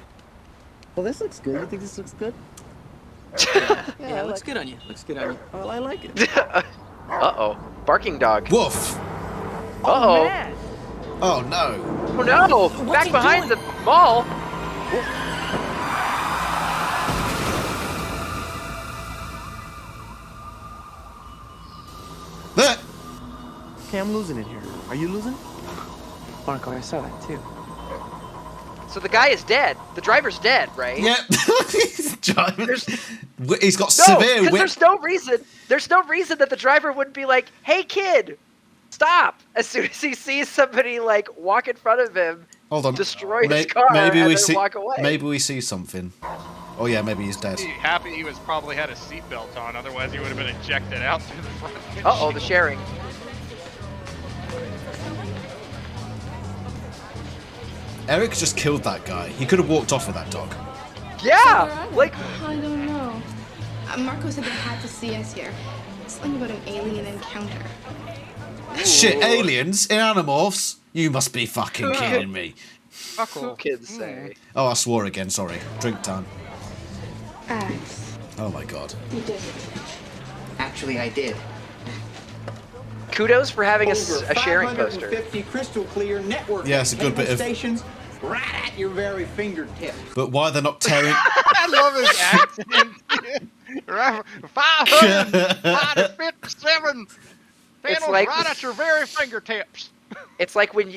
Speaker 10: Well, this looks good. You think this looks good?
Speaker 4: Yeah, it looks good on you. Looks good on you.
Speaker 10: Well, I like it.
Speaker 2: Uh-oh. Barking dog.
Speaker 1: Woof!
Speaker 2: Uh-oh.
Speaker 10: man.
Speaker 1: Oh no!
Speaker 2: Oh no!
Speaker 4: What's
Speaker 2: Back
Speaker 4: he
Speaker 2: behind
Speaker 4: doing?
Speaker 2: the mall.
Speaker 1: There!
Speaker 10: Okay, I'm losing it here. Are you losing?
Speaker 4: Marco, I saw that too.
Speaker 2: So the guy is dead. The driver's dead, right?
Speaker 1: Yep. He's driving. He's got
Speaker 2: No,
Speaker 1: severe
Speaker 2: because
Speaker 1: whip.
Speaker 2: there's no reason. There's no reason that the driver wouldn't be like, "Hey, kid, stop!" As soon as he sees somebody like walk in front of him,
Speaker 1: Hold on.
Speaker 2: destroy his car,
Speaker 1: maybe
Speaker 2: and
Speaker 1: we
Speaker 2: then
Speaker 1: see.
Speaker 2: walk away.
Speaker 1: Maybe we see something. Oh yeah, maybe he's dead.
Speaker 3: Be happy he was probably had his seatbelt on, otherwise he would have been ejected out through the front.
Speaker 2: Uh-oh, the sharing.
Speaker 1: Erek just killed that guy. He could have walked off with that dog.
Speaker 2: Yeah, like
Speaker 8: I don't know. Marco said they had to see us here. Something about an alien encounter.
Speaker 1: Shit, aliens in Animorphs? You must be fucking kidding me.
Speaker 2: who kids say.
Speaker 1: Oh, I swore again. Sorry. Drink time.
Speaker 8: Axe.
Speaker 1: Oh my god.
Speaker 8: You did it.
Speaker 7: Actually, I did.
Speaker 2: Kudos for having a sharing
Speaker 11: Over
Speaker 2: poster.
Speaker 11: 550 crystal clear network
Speaker 1: Yeah, it's a good bit of...
Speaker 11: stations right at your very fingertips.
Speaker 1: But why they're not tearing...
Speaker 3: I love his accent. 557 panels
Speaker 2: like-
Speaker 3: right at your very fingertips.
Speaker 2: It's like when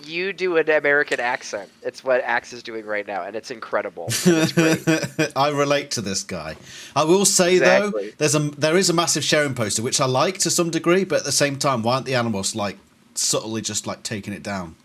Speaker 2: you do an American accent. It's what Axe is doing right now, and it's incredible. It's great.
Speaker 1: I relate to this guy. I will say
Speaker 2: Exactly.
Speaker 1: though, there is a massive sharing poster which I like to some degree, but at the same time, why aren't the Animorphs like subtly just like taking it down?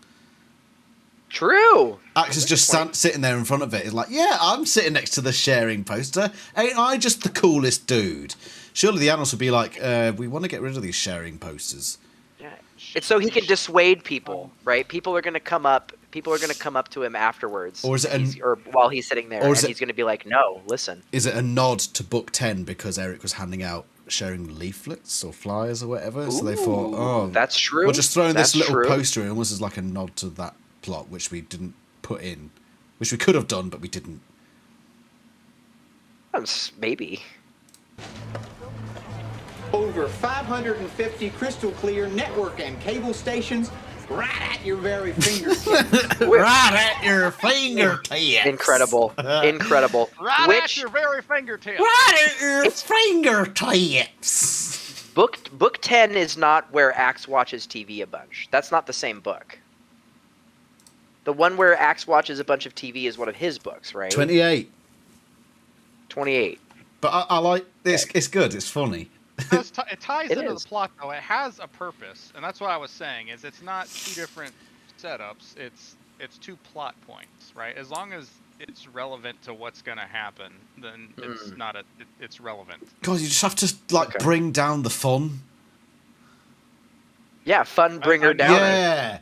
Speaker 2: True.
Speaker 1: Axe is just sitting there in front of it. He's like, yeah, I'm sitting next to the sharing poster. Ain't I just the coolest dude? Surely the Animorphs would be like, we want to get rid of these sharing posters.
Speaker 2: Yeah. It's so he can dissuade people, right? People are going to come up to him afterwards,
Speaker 1: Or is it
Speaker 2: or while he's sitting there,
Speaker 1: or
Speaker 2: and
Speaker 1: is it-
Speaker 2: he's going to be like, "No, listen."
Speaker 1: Is it a nod to book 10 because Erek was handing out sharing leaflets or flyers or whatever? So they thought, oh,
Speaker 2: that's true.
Speaker 1: We're just throwing this
Speaker 2: That's
Speaker 1: little
Speaker 2: true.
Speaker 1: poster in almost as like a nod to that plot, which we didn't put in, which we could have done, but we didn't.
Speaker 2: Maybe.
Speaker 11: Over 550 crystal clear network and cable stations right at your very fingertips.
Speaker 1: Right at your fingertips.
Speaker 2: Incredible. Incredible.
Speaker 3: Right at your very fingertips.
Speaker 1: Right at your fingertips.
Speaker 2: Book 10 is not where Axe watches TV a bunch. That's not the same book. The one where Axe watches a bunch of TV is one of his books, right?
Speaker 1: 28.
Speaker 2: 28.
Speaker 1: But I like this. It's good. It's funny.
Speaker 3: It ties
Speaker 2: It
Speaker 3: into
Speaker 2: is.
Speaker 3: the plot, though. It has a purpose, and that's what I was saying. Is it's not two different setups. It's two plot points, right? As long as it's relevant to what's going to happen, then it's not it's relevant.
Speaker 1: God, you just have to like bring down the fun.
Speaker 2: Yeah, fun bringer down.
Speaker 1: Yeah.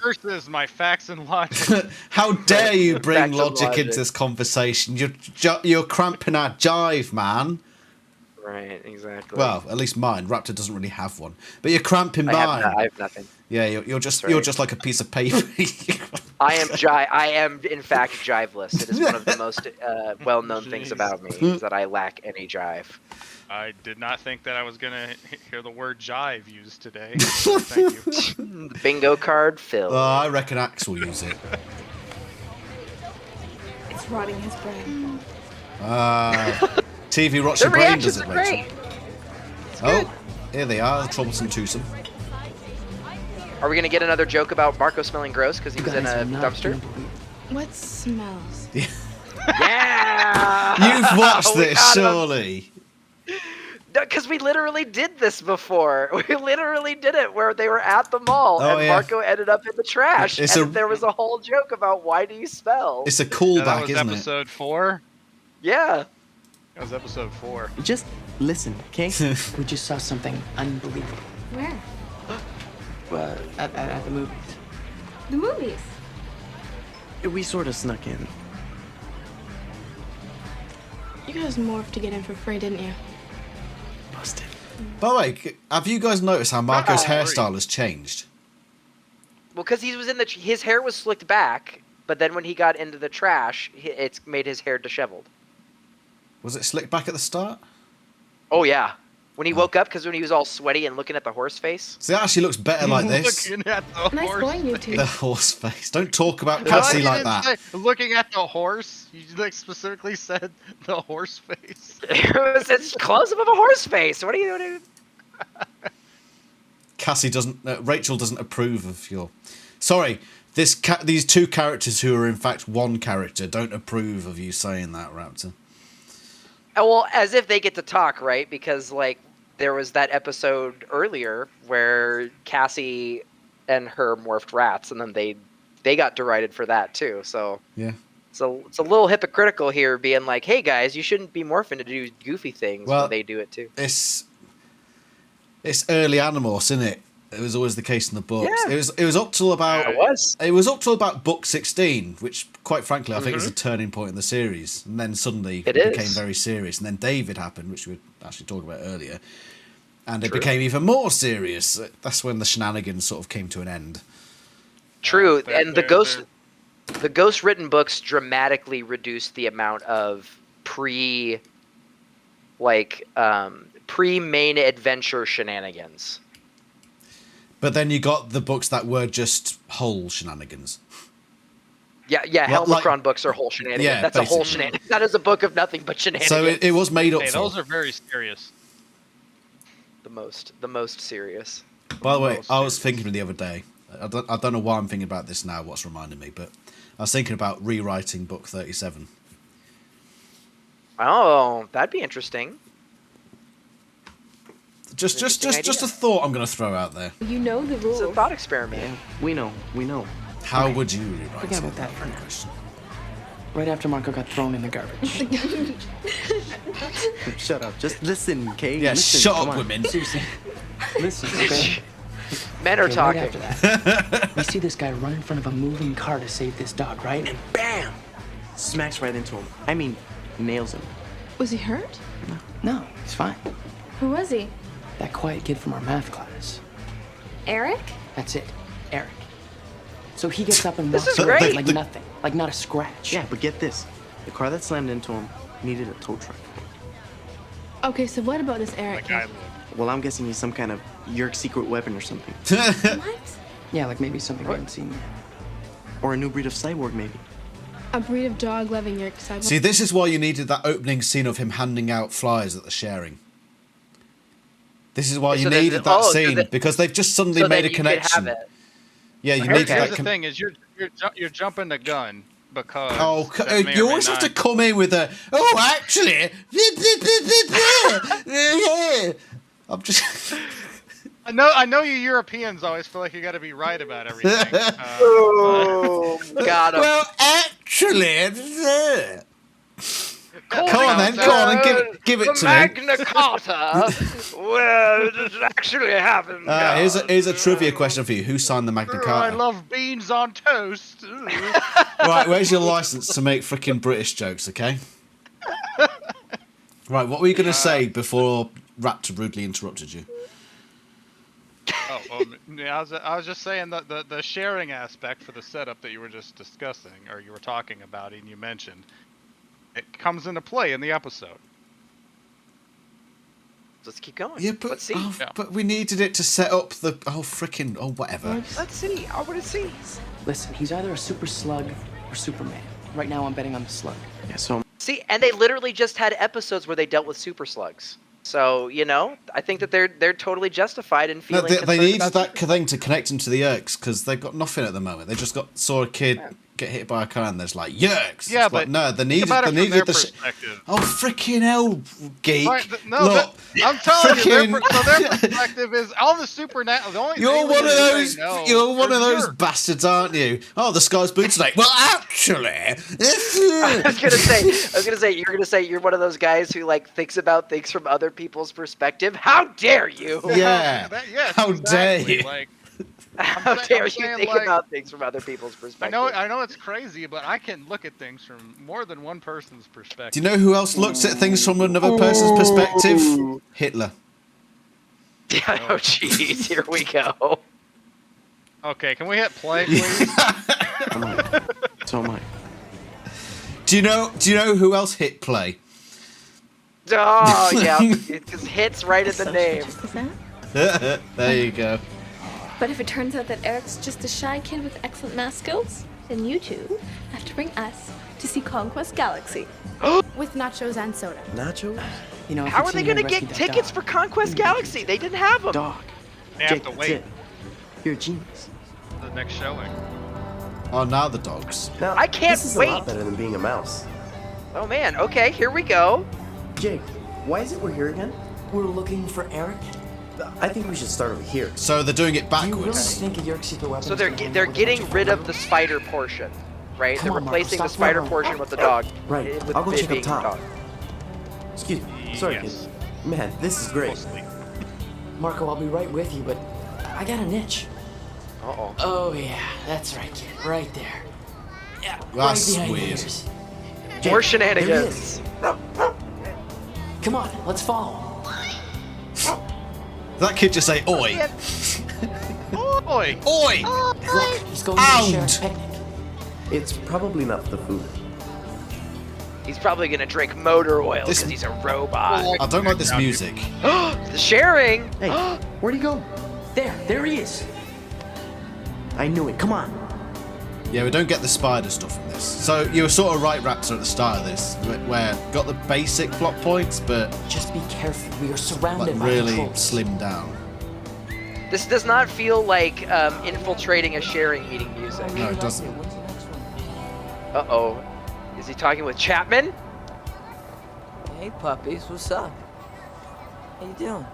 Speaker 3: Versus my facts and logic.
Speaker 1: How dare you bring
Speaker 2: Facts and
Speaker 1: logic
Speaker 2: logic.
Speaker 1: into this conversation? You're cramping our jive, man.
Speaker 2: Right, exactly.
Speaker 1: Well, at least mine. Raptor doesn't really have one, but you're cramping mine.
Speaker 2: I have nothing.
Speaker 1: Yeah, you're just
Speaker 2: That's right.
Speaker 1: you're just like a piece of paper.
Speaker 2: I am in fact jiveless. It is one of the most well-known things about me is that I lack any jive.
Speaker 3: I did not think that I was going to hear the word jive used today. Thank you.
Speaker 2: The bingo card filled.
Speaker 1: I reckon Axe will use it.
Speaker 8: It's rotting his brain.
Speaker 1: TV rots
Speaker 2: The
Speaker 1: your brain,
Speaker 2: reactions
Speaker 1: does it,
Speaker 2: are
Speaker 1: Rachel?
Speaker 2: great.
Speaker 1: Oh, here they are, the troublesome twosome.
Speaker 2: Are we gonna get another joke about Marco smelling gross because he was in a dumpster?
Speaker 8: What smells?
Speaker 2: Yeah.
Speaker 1: You've watched
Speaker 2: We
Speaker 1: this,
Speaker 2: got him.
Speaker 1: surely.
Speaker 2: Because we literally did this before. We literally did it where they were at the mall
Speaker 1: Oh,
Speaker 2: and
Speaker 1: yeah.
Speaker 2: Marco ended up in the trash.
Speaker 1: It's
Speaker 2: And there was a whole joke about why do you smell?
Speaker 1: It's a
Speaker 3: That
Speaker 1: callback,
Speaker 3: was
Speaker 1: isn't it?
Speaker 3: episode 4.
Speaker 2: Yeah.
Speaker 3: That was episode 4.
Speaker 5: Just listen, okay? We just saw something unbelievable
Speaker 8: Where?
Speaker 5: at the movies.
Speaker 8: The movies.
Speaker 5: We sort of snuck in.
Speaker 8: You guys morphed to get in for free, didn't you?
Speaker 5: Busted.
Speaker 1: By the way, have you guys noticed how Marco's hairstyle has changed?
Speaker 2: Well, because he was in his hair was slicked back, but then when he got into the trash, it's made his hair disheveled.
Speaker 1: Was it slicked back at the start?
Speaker 2: Oh yeah. When he woke up, because when he was all sweaty and looking at the horse face.
Speaker 1: See, it actually looks better like this.
Speaker 3: Looking at the
Speaker 8: Nice
Speaker 3: horse.
Speaker 8: going, you two.
Speaker 1: The horse face. Don't talk about
Speaker 3: No,
Speaker 1: Cassie
Speaker 3: you
Speaker 1: like
Speaker 3: didn't
Speaker 1: that.
Speaker 3: say looking at the horse. You like specifically said the horse face.
Speaker 2: It's close up of a horse face. What are you doing?
Speaker 1: Cassie doesn't. Rachel doesn't approve of your. Sorry, these two characters who are in fact one character don't approve of you saying that, Raptor.
Speaker 2: Well, as if they get to talk, right? Because like there was that episode earlier where Cassie and her morphed rats, and then they got derided for that too. So
Speaker 1: Yeah.
Speaker 2: So it's a little hypocritical here, being like, "Hey guys, you shouldn't be morphing to do goofy things
Speaker 1: Well,
Speaker 2: when they do it too."
Speaker 1: It's early Animorphs, isn't it? It was always the case in the books.
Speaker 2: Yeah.
Speaker 1: It was up till about
Speaker 2: It was
Speaker 1: up till about book 16, which quite frankly I think is a turning point in the series. And then suddenly it became very serious. And then David happened, which we were actually talking about earlier. And it became even more serious. That's when the shenanigans sort of came to an end.
Speaker 2: True, and the ghost written books dramatically reduced the amount of pre-main adventure shenanigans.
Speaker 1: But then you got the books that were just whole shenanigans.
Speaker 2: Yeah, Helmicron books are whole shenanigans.
Speaker 1: Yeah,
Speaker 2: that's basically a whole shenanigans. That is a book of nothing but shenanigans.
Speaker 1: So it was made up
Speaker 3: Hey,
Speaker 1: for.
Speaker 3: those are very serious.
Speaker 2: The most serious.
Speaker 1: By the way, I was thinking the other day. I don't know why I'm thinking about this now. What's reminding me, but I was thinking about rewriting book 37.
Speaker 2: Oh, that'd be interesting.
Speaker 1: Just a thought I'm going to throw out there.
Speaker 8: You know the rules.
Speaker 2: It's a thought experiment.
Speaker 5: Yeah, we know.
Speaker 1: How would you rewrite
Speaker 5: Forget about that for now. Right after Marco got thrown in the garbage. Shut up. Just listen, okay?
Speaker 1: Yeah,
Speaker 5: listen,
Speaker 1: shut up, women.
Speaker 5: Seriously. Listen, okay?
Speaker 2: Men are talking.
Speaker 5: Right after that, we see this guy run in front of a moving car to save this dog, right? And bam! Smacks right into him. I mean, nails him.
Speaker 8: Was he hurt?
Speaker 5: No, he's fine.
Speaker 8: Who was he?
Speaker 5: That quiet kid from our math class.
Speaker 8: Eric?
Speaker 5: That's it, Eric. So he gets up and
Speaker 2: This
Speaker 5: walks
Speaker 2: is
Speaker 5: away
Speaker 2: great.
Speaker 5: like nothing, like not a scratch. Yeah, but get this. The car that slammed into him needed a tow truck.
Speaker 8: Okay, so what about this Eric kid?
Speaker 5: Well, I'm guessing he's some kind of Yerk secret weapon or something.
Speaker 8: What?
Speaker 5: Yeah, like maybe something we haven't seen yet. Or a new breed of cyborg, maybe.
Speaker 8: A breed of dog loving Yerk cyborg.
Speaker 1: See, this is why you needed that opening scene of him handing out flyers at the sharing. This is why you needed that scene, because they've just suddenly made a connection. Yeah, you need that.
Speaker 3: Here's the thing: is you're jumping the gun because.
Speaker 1: Oh, you always have to come in with a. Oh, actually, I'm just.
Speaker 3: I know you Europeans always feel like you got to be right about everything.
Speaker 2: Got him.
Speaker 1: Well, actually. Come on, and give it to me.
Speaker 2: Magna Carta. Well, it actually happened.
Speaker 1: Here's a trivia question for you. Who signed the Magna Carta?
Speaker 3: I love beans on toast.
Speaker 1: Right, where's your license to make freaking British jokes, okay? Right, what were you going to say before Raptor rudely interrupted you?
Speaker 3: I was just saying that the sharing aspect for the setup that you were just discussing, or you were talking about, and you mentioned, it comes into play in the episode.
Speaker 2: Let's keep going.
Speaker 1: Yeah, but
Speaker 2: let's see.
Speaker 1: But we needed it to set up the whatever.
Speaker 2: Let's see. I want to see.
Speaker 5: Listen, he's either a super slug or Superman. Right now, I'm betting on the slug. Yeah, so.
Speaker 2: See, and they literally just had episodes where they dealt with super slugs. So, I think that they're totally justified in feeling.
Speaker 1: No, they needed that thing to connect them to the Erks because they've got nothing at the moment. They just saw a kid get hit by a car and there's like Yerks.
Speaker 3: Yeah,
Speaker 1: it's
Speaker 3: but
Speaker 1: like, no, they needed the oh freaking hell, geek!
Speaker 3: Right,
Speaker 1: Look,
Speaker 3: I'm telling you, their perspective is all the supernatural. The only
Speaker 1: you're one of those bastards, aren't you? Oh, the sky's blue tonight. Well, actually,
Speaker 2: I was gonna say you're one of those guys who thinks about things from other people's perspective. How dare you?
Speaker 1: Yeah.
Speaker 3: Yes,
Speaker 1: how dare
Speaker 3: exactly.
Speaker 1: you?
Speaker 2: How dare you think about things from other people's perspective?
Speaker 3: I know it's crazy, but I can look at things from more than one person's perspective.
Speaker 1: Do you know who else looks at things from another person's perspective? Hitler.
Speaker 2: Yeah, oh jeez, here we go.
Speaker 3: Okay, can we hit play, please?
Speaker 5: So am I.
Speaker 1: Do you know who else hit play?
Speaker 2: Oh yeah, because hit's right in the name.
Speaker 1: There you go.
Speaker 12: But if it turns out that Eric's just a shy kid with excellent math skills, then you two have to bring us to see Conquest Galaxy.
Speaker 8: With nachos and soda.
Speaker 10: Nachos?
Speaker 2: How are they going to get tickets for Conquest Galaxy? They didn't have them.
Speaker 5: Dog.
Speaker 3: They have to wait.
Speaker 5: You're a genius.
Speaker 3: The next showing.
Speaker 1: Oh, now the dogs.
Speaker 10: Now,
Speaker 2: I can't
Speaker 10: this is
Speaker 2: wait.
Speaker 10: a lot better than being a mouse.
Speaker 2: Oh man, okay, here we go.
Speaker 10: Jake, why is it we're here again?
Speaker 5: We're looking for Eric.
Speaker 10: I think we should start over here.
Speaker 1: So they're doing it
Speaker 5: Do you really
Speaker 1: backwards.
Speaker 5: think a Yerk secret weapon?
Speaker 2: So they're getting rid of the spider portion, right?
Speaker 5: Come
Speaker 2: They're
Speaker 5: on, Marco,
Speaker 2: replacing the
Speaker 5: stop
Speaker 2: spider
Speaker 5: running.
Speaker 2: portion with the dog.
Speaker 10: Right,
Speaker 2: With
Speaker 10: I'll go
Speaker 2: it
Speaker 10: check up
Speaker 2: being
Speaker 10: top.
Speaker 2: dog.
Speaker 10: Excuse me. Sorry,
Speaker 3: Yes.
Speaker 10: kid. Man, this is great.
Speaker 5: Marco, I'll be right with you, but I got an itch.
Speaker 2: Uh-oh.
Speaker 5: Oh yeah, that's right, kid. Right there. Yeah,
Speaker 1: That's
Speaker 5: right behind
Speaker 1: weird.
Speaker 5: the ears.
Speaker 2: More
Speaker 10: There he
Speaker 2: shenanigans.
Speaker 10: is.
Speaker 5: Come on, let's follow.
Speaker 1: That kid just say oi.
Speaker 3: Oi!
Speaker 1: Oi!
Speaker 5: Look, he's going to the
Speaker 1: Hound.
Speaker 5: sheriff's picnic.
Speaker 10: It's probably not for the food.
Speaker 2: He's probably gonna drink motor oil because he's a robot.
Speaker 1: I don't like this music.
Speaker 2: The sharing.
Speaker 5: Hey, where'd he go? There he is. I knew it. Come on.
Speaker 1: Yeah, we don't get the spider stuff from this. So you were sort of right, Raptor, at the start of this, where got the basic plot points, but
Speaker 4: just be careful. We are surrounded
Speaker 1: like
Speaker 4: by
Speaker 1: really
Speaker 4: controls.
Speaker 1: slimmed down.
Speaker 2: This does not feel like infiltrating a sharing meeting music.
Speaker 1: No, it doesn't.
Speaker 2: Uh-oh. Is he talking with Chapman?
Speaker 13: Hey, puppies. What's up? How you doing?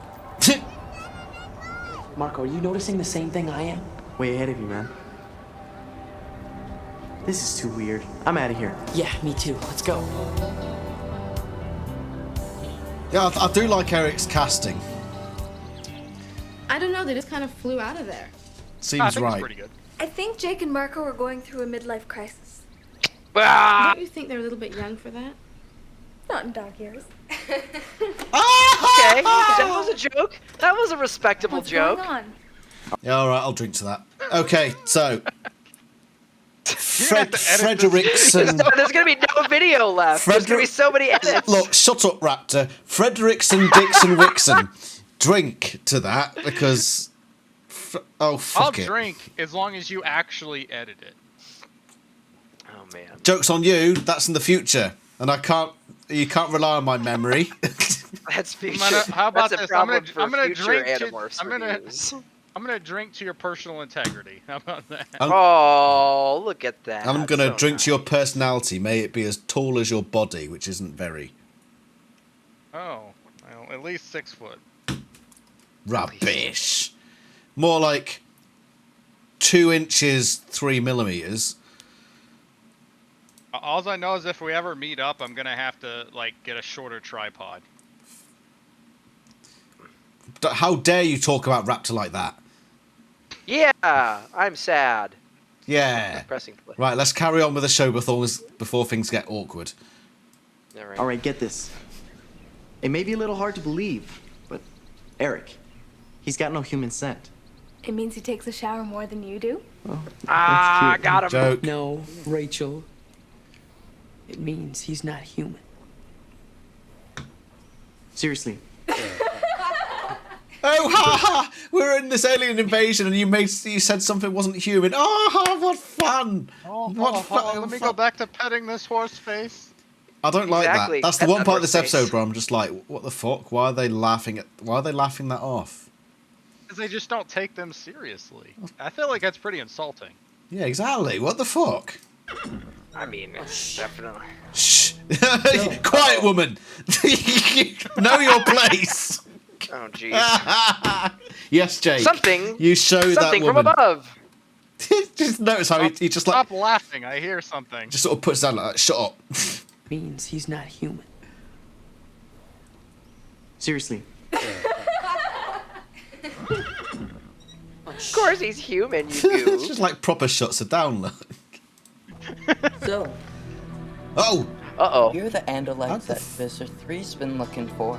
Speaker 5: Marco, are you noticing the same thing I am? Way ahead of you, man. This is too weird. I'm out of here.
Speaker 4: Yeah, me too. Let's go.
Speaker 1: Yeah, I do like Erek's casting.
Speaker 8: I don't know, they just kind of flew out of there.
Speaker 1: Seems right.
Speaker 3: Pretty good.
Speaker 12: I think Jake and Marco are going through a midlife crisis.
Speaker 8: Don't you think they're a little bit young for that?
Speaker 12: Not in dog years.
Speaker 2: Okay, that was a joke. That was a respectable
Speaker 12: What's
Speaker 2: joke.
Speaker 12: going on?
Speaker 1: Yeah, all right, I'll drink to that. Okay, so Frederickson.
Speaker 2: There's gonna be no video left. There's gonna be so many edits.
Speaker 1: Look, shut up, Raptor. Frederickson, Dixon, Wixon. Drink to that because. Oh fuck it.
Speaker 3: I'll drink as long as you actually edit it.
Speaker 2: Oh man.
Speaker 1: Joke's on you. That's in the future, and I can't. You can't rely on my memory.
Speaker 2: That's future.
Speaker 3: How about
Speaker 2: That's a
Speaker 3: this?
Speaker 2: problem for
Speaker 3: I'm gonna
Speaker 2: future
Speaker 3: drink.
Speaker 2: Animorphs reviews.
Speaker 3: I'm gonna drink to your personal integrity. How about that?
Speaker 2: Oh, look at that.
Speaker 1: I'm gonna
Speaker 2: So
Speaker 1: drink to your personality. May it be as tall as your body, which isn't very.
Speaker 3: Oh, well, at least 6 foot.
Speaker 1: Rubbish. More like 2 inches 3 millimeters.
Speaker 3: All I know is if we ever meet up, I'm gonna have to like get a shorter tripod.
Speaker 1: How dare you talk about Raptor like that?
Speaker 2: Yeah, I'm sad.
Speaker 1: Yeah.
Speaker 2: Pressing play.
Speaker 1: Right, let's carry on with the show before things get awkward.
Speaker 5: All right, get this. It may be a little hard to believe, but Erek, he's got no human scent.
Speaker 12: It means he takes a shower more than you do?
Speaker 2: Ah, got him.
Speaker 1: Joke.
Speaker 4: No, Rachel. It means he's not human.
Speaker 5: Seriously.
Speaker 1: Oh, ha ha! We're in this alien invasion, and you said something wasn't human. Oh, what fun! What fun!
Speaker 3: Let me go back to petting this horse face.
Speaker 1: I don't like
Speaker 2: Exactly.
Speaker 1: that. That's the
Speaker 2: Pet
Speaker 1: one part of
Speaker 2: horse
Speaker 1: this
Speaker 2: face.
Speaker 1: episode where I'm just like, what the fuck? Why are they laughing that off?
Speaker 3: Because they just don't take them seriously. I feel like that's pretty insulting.
Speaker 1: Yeah, exactly. What the fuck?
Speaker 2: I mean, definitely.
Speaker 1: Shh. Quiet, woman. Know your place.
Speaker 2: Oh, jeez.
Speaker 1: Yes, Jake.
Speaker 2: Something.
Speaker 1: You show that
Speaker 2: Something from
Speaker 1: woman.
Speaker 2: above.
Speaker 1: Just notice how he just like
Speaker 3: Stop laughing. I hear something.
Speaker 1: just sort of puts down like, that. Shut up.
Speaker 4: Means he's not human.
Speaker 5: Seriously.
Speaker 2: Of course he's human, you
Speaker 1: It's
Speaker 2: goof.
Speaker 1: just like proper shuts her down. Look.
Speaker 13: So,
Speaker 1: Oh.
Speaker 2: Uh-oh.
Speaker 13: you're the Andalites that Visor 3's been looking for.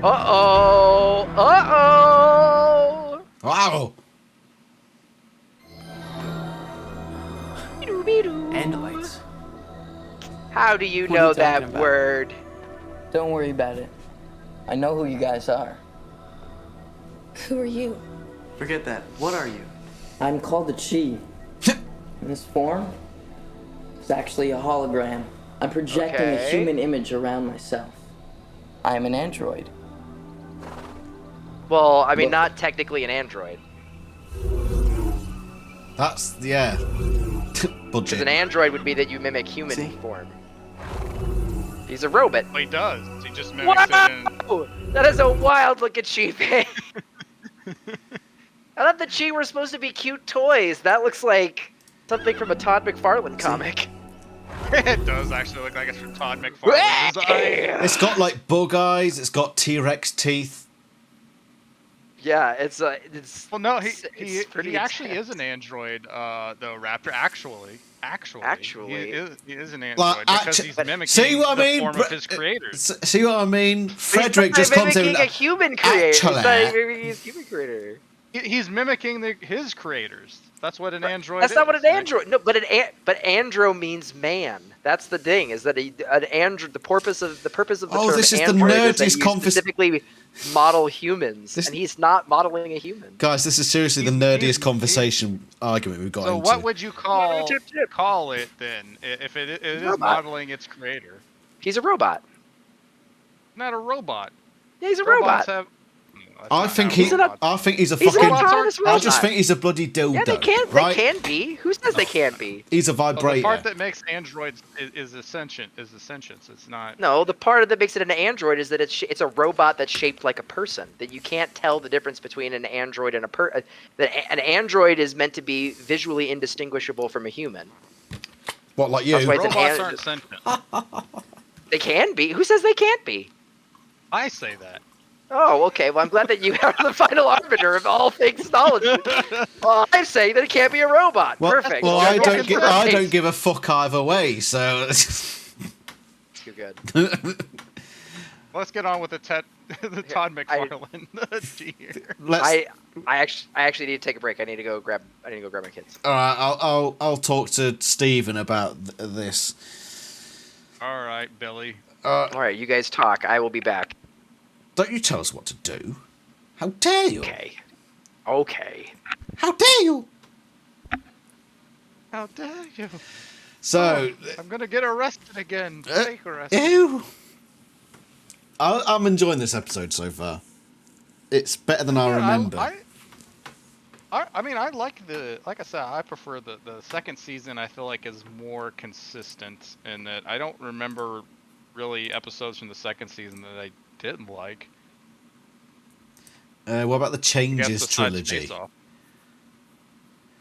Speaker 2: Uh-oh. Uh-oh.
Speaker 1: Wow.
Speaker 4: Andalites.
Speaker 2: How do you
Speaker 4: What are
Speaker 2: know
Speaker 4: you
Speaker 2: that
Speaker 4: talking about?
Speaker 2: word?
Speaker 13: Don't worry about it. I know who you guys are.
Speaker 12: Who are you?
Speaker 5: Forget that. What are you?
Speaker 13: I'm called the Chi. In this form, it's actually a hologram. I'm projecting a
Speaker 2: Okay.
Speaker 13: human image around myself. I am an android.
Speaker 2: Well, I mean, not technically an android.
Speaker 1: That's yeah.
Speaker 2: Because
Speaker 1: Budget.
Speaker 2: an android would be that you mimic human form. He's a robot.
Speaker 3: Well, he does. He just mimics it in...
Speaker 2: Wow! That is a wild looking Chi face. I thought the Chi were supposed to be cute toys. That looks like something from a Todd McFarlane comic.
Speaker 3: It does actually look like it's from Todd McFarlane's design.
Speaker 1: It's got like bug eyes. It's got T-Rex teeth.
Speaker 2: Yeah, it's
Speaker 3: Well, no,
Speaker 2: it's pretty
Speaker 3: he actually
Speaker 2: intense.
Speaker 3: is an android, though, Raptor. Actually, he is an android
Speaker 1: Like,
Speaker 3: because he's mimicking
Speaker 1: see what I
Speaker 3: the
Speaker 1: mean?
Speaker 3: form of his creators.
Speaker 1: See what I mean? Frederick just
Speaker 2: He's
Speaker 1: comes in.
Speaker 2: mimicking a human creator. He's not
Speaker 1: Actually-
Speaker 2: mimicking his human creator.
Speaker 3: He's mimicking his creators. That's what an android
Speaker 2: That's
Speaker 3: is.
Speaker 2: not what an android. No, but andro means man. That's the thing. Is that an android? The purpose of the term
Speaker 1: this is the
Speaker 2: android is that
Speaker 1: nerdiest
Speaker 2: you specifically model humans, and he's not modeling a human.
Speaker 1: Guys, this is seriously the nerdiest conversation argument we've got
Speaker 3: So
Speaker 1: into.
Speaker 3: what would you call it then? If it is modeling its creator?
Speaker 2: He's a robot.
Speaker 3: Not a robot.
Speaker 2: Yeah, he's a
Speaker 3: Robots
Speaker 2: robot.
Speaker 1: I think he's a
Speaker 2: He's
Speaker 1: fucking.
Speaker 2: an autonomous robot.
Speaker 1: I just think he's a bloody dildo.
Speaker 2: Yeah, they can.
Speaker 1: Right?
Speaker 2: They can be. Who says they can't be?
Speaker 1: He's a vibrator.
Speaker 3: The part that makes androids is the sentience. It's not.
Speaker 2: No, the part that makes it an android is that it's a robot that's shaped like a person. That you can't tell the difference between an android and an android is meant to be visually indistinguishable from a human.
Speaker 1: What, like you?
Speaker 2: That's why
Speaker 3: Robots aren't sentient.
Speaker 2: They can be. Who says they can't be?
Speaker 3: I say that.
Speaker 2: Oh, okay. Well, I'm glad that you are the final arbiter of all things knowledge. Well, I say that it can't be a robot.
Speaker 1: Well,
Speaker 2: Perfect.
Speaker 1: Well, I don't give a fuck either way. So.
Speaker 2: You're good.
Speaker 3: Let's get on with the Todd McFarlane.
Speaker 2: I actually need to take a break. I need to go grab my kids.
Speaker 1: All right, I'll talk to Steven about this.
Speaker 3: All right, Billy.
Speaker 2: All right, you guys talk. I will be back.
Speaker 1: Don't you tell us what to do. How dare you?
Speaker 2: Okay.
Speaker 1: How dare you?
Speaker 3: How dare you?
Speaker 1: So
Speaker 3: I'm gonna get arrested again. Fake arrested.
Speaker 1: Ew. I'm enjoying this episode so far. It's better than I remember.
Speaker 3: I mean, I like like I said, I prefer the second season. I feel like is more consistent in that I don't remember really episodes from the second season that I didn't like.
Speaker 1: What about the Changes trilogy?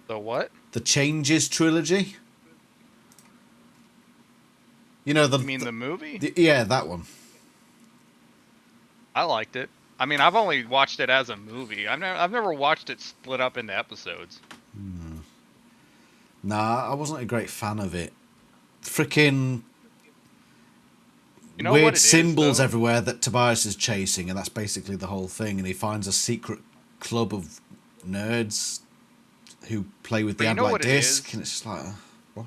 Speaker 3: The what?
Speaker 1: The Changes trilogy. You know
Speaker 3: You mean the movie?
Speaker 1: Yeah, that one.
Speaker 3: I liked it. I mean, I've only watched it as a movie. I've never watched it split up into episodes.
Speaker 1: Nah, I wasn't a great fan of it. Freaking
Speaker 3: You know
Speaker 1: weird
Speaker 3: what it
Speaker 1: symbols
Speaker 3: is, though?
Speaker 1: everywhere that Tobias is chasing, and that's basically the whole thing. And he finds a secret club of nerds who play with the
Speaker 3: But you know
Speaker 1: Ambilight
Speaker 3: what it
Speaker 1: disc,
Speaker 3: is?
Speaker 1: and it's just like, what?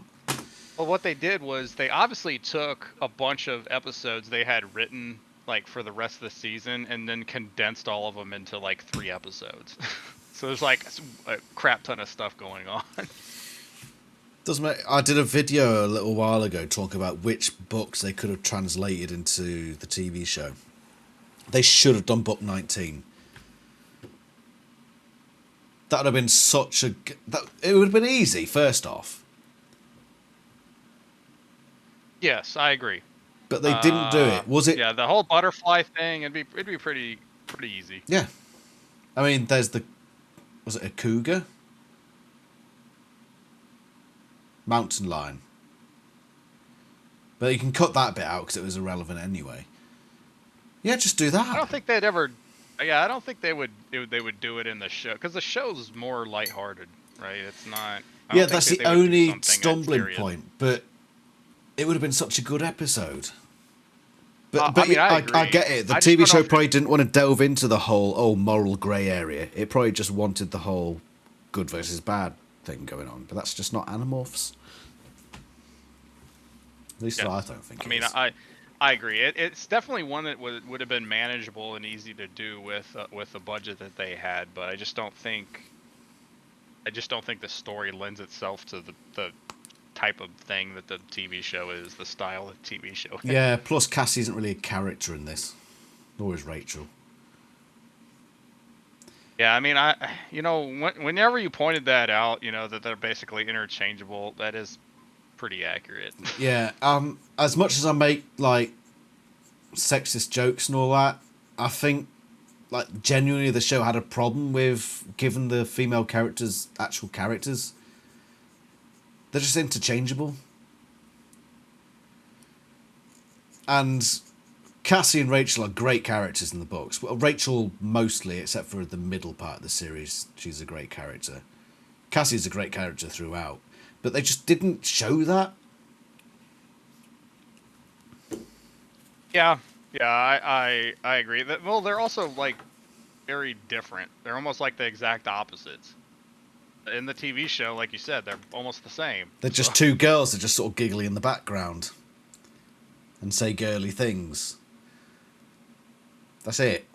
Speaker 3: Well, what they did was they obviously took a bunch of episodes they had written like for the rest of the season and then condensed all of them into like 3 episodes. So there's like a crap ton of stuff going on.
Speaker 1: I did a video a little while ago talking about which books they could have translated into the TV show. They should have done book 19. That would have been such a... it would have been easy, first off.
Speaker 3: Yes, I agree.
Speaker 1: But they didn't do it. Was it...
Speaker 3: Yeah, the whole butterfly thing, it'd be pretty easy.
Speaker 1: Yeah. I mean, there's the... Was it a cougar? Mountain lion. But you can cut that bit out because it was irrelevant anyway. Yeah, just do that.
Speaker 3: I don't think they'd ever... Yeah, I don't think they would do it in the show. Because the show's more lighthearted, right? It's not...
Speaker 1: Yeah, that's the only stumbling point. But it would have been such a good episode. But
Speaker 3: I mean, I
Speaker 1: get it. The TV show probably didn't want to delve into the whole moral grey area. It probably just wanted the whole good versus bad thing going on. But that's just not Animorphs. At least I don't think.
Speaker 3: I mean, I agree. It's definitely one that would have been manageable and easy to do with the budget that they had. But I just don't think the story lends itself to the type of thing that the TV show is, the style of the TV show is.
Speaker 1: Yeah, plus Cassie isn't really a character in this. Nor is Rachel.
Speaker 3: Yeah, I mean, whenever you pointed that out, that they're basically interchangeable, that is pretty accurate.
Speaker 1: Yeah, as much as I make, like, sexist jokes and all that, I think, like, genuinely the show had a problem with giving the female characters actual characters. They're just interchangeable. And Cassie and Rachel are great characters in the books. Well, Rachel mostly, except for the middle part of the series, she's a great character. Cassie's a great character throughout. But they just didn't show that.
Speaker 3: Yeah, I agree. Well, they're also, like, very different. They're almost like the exact opposites. in the TV show, like you said, they're almost the same.
Speaker 1: They're just two girls that just sort of giggly in the background and say girly things. That's it.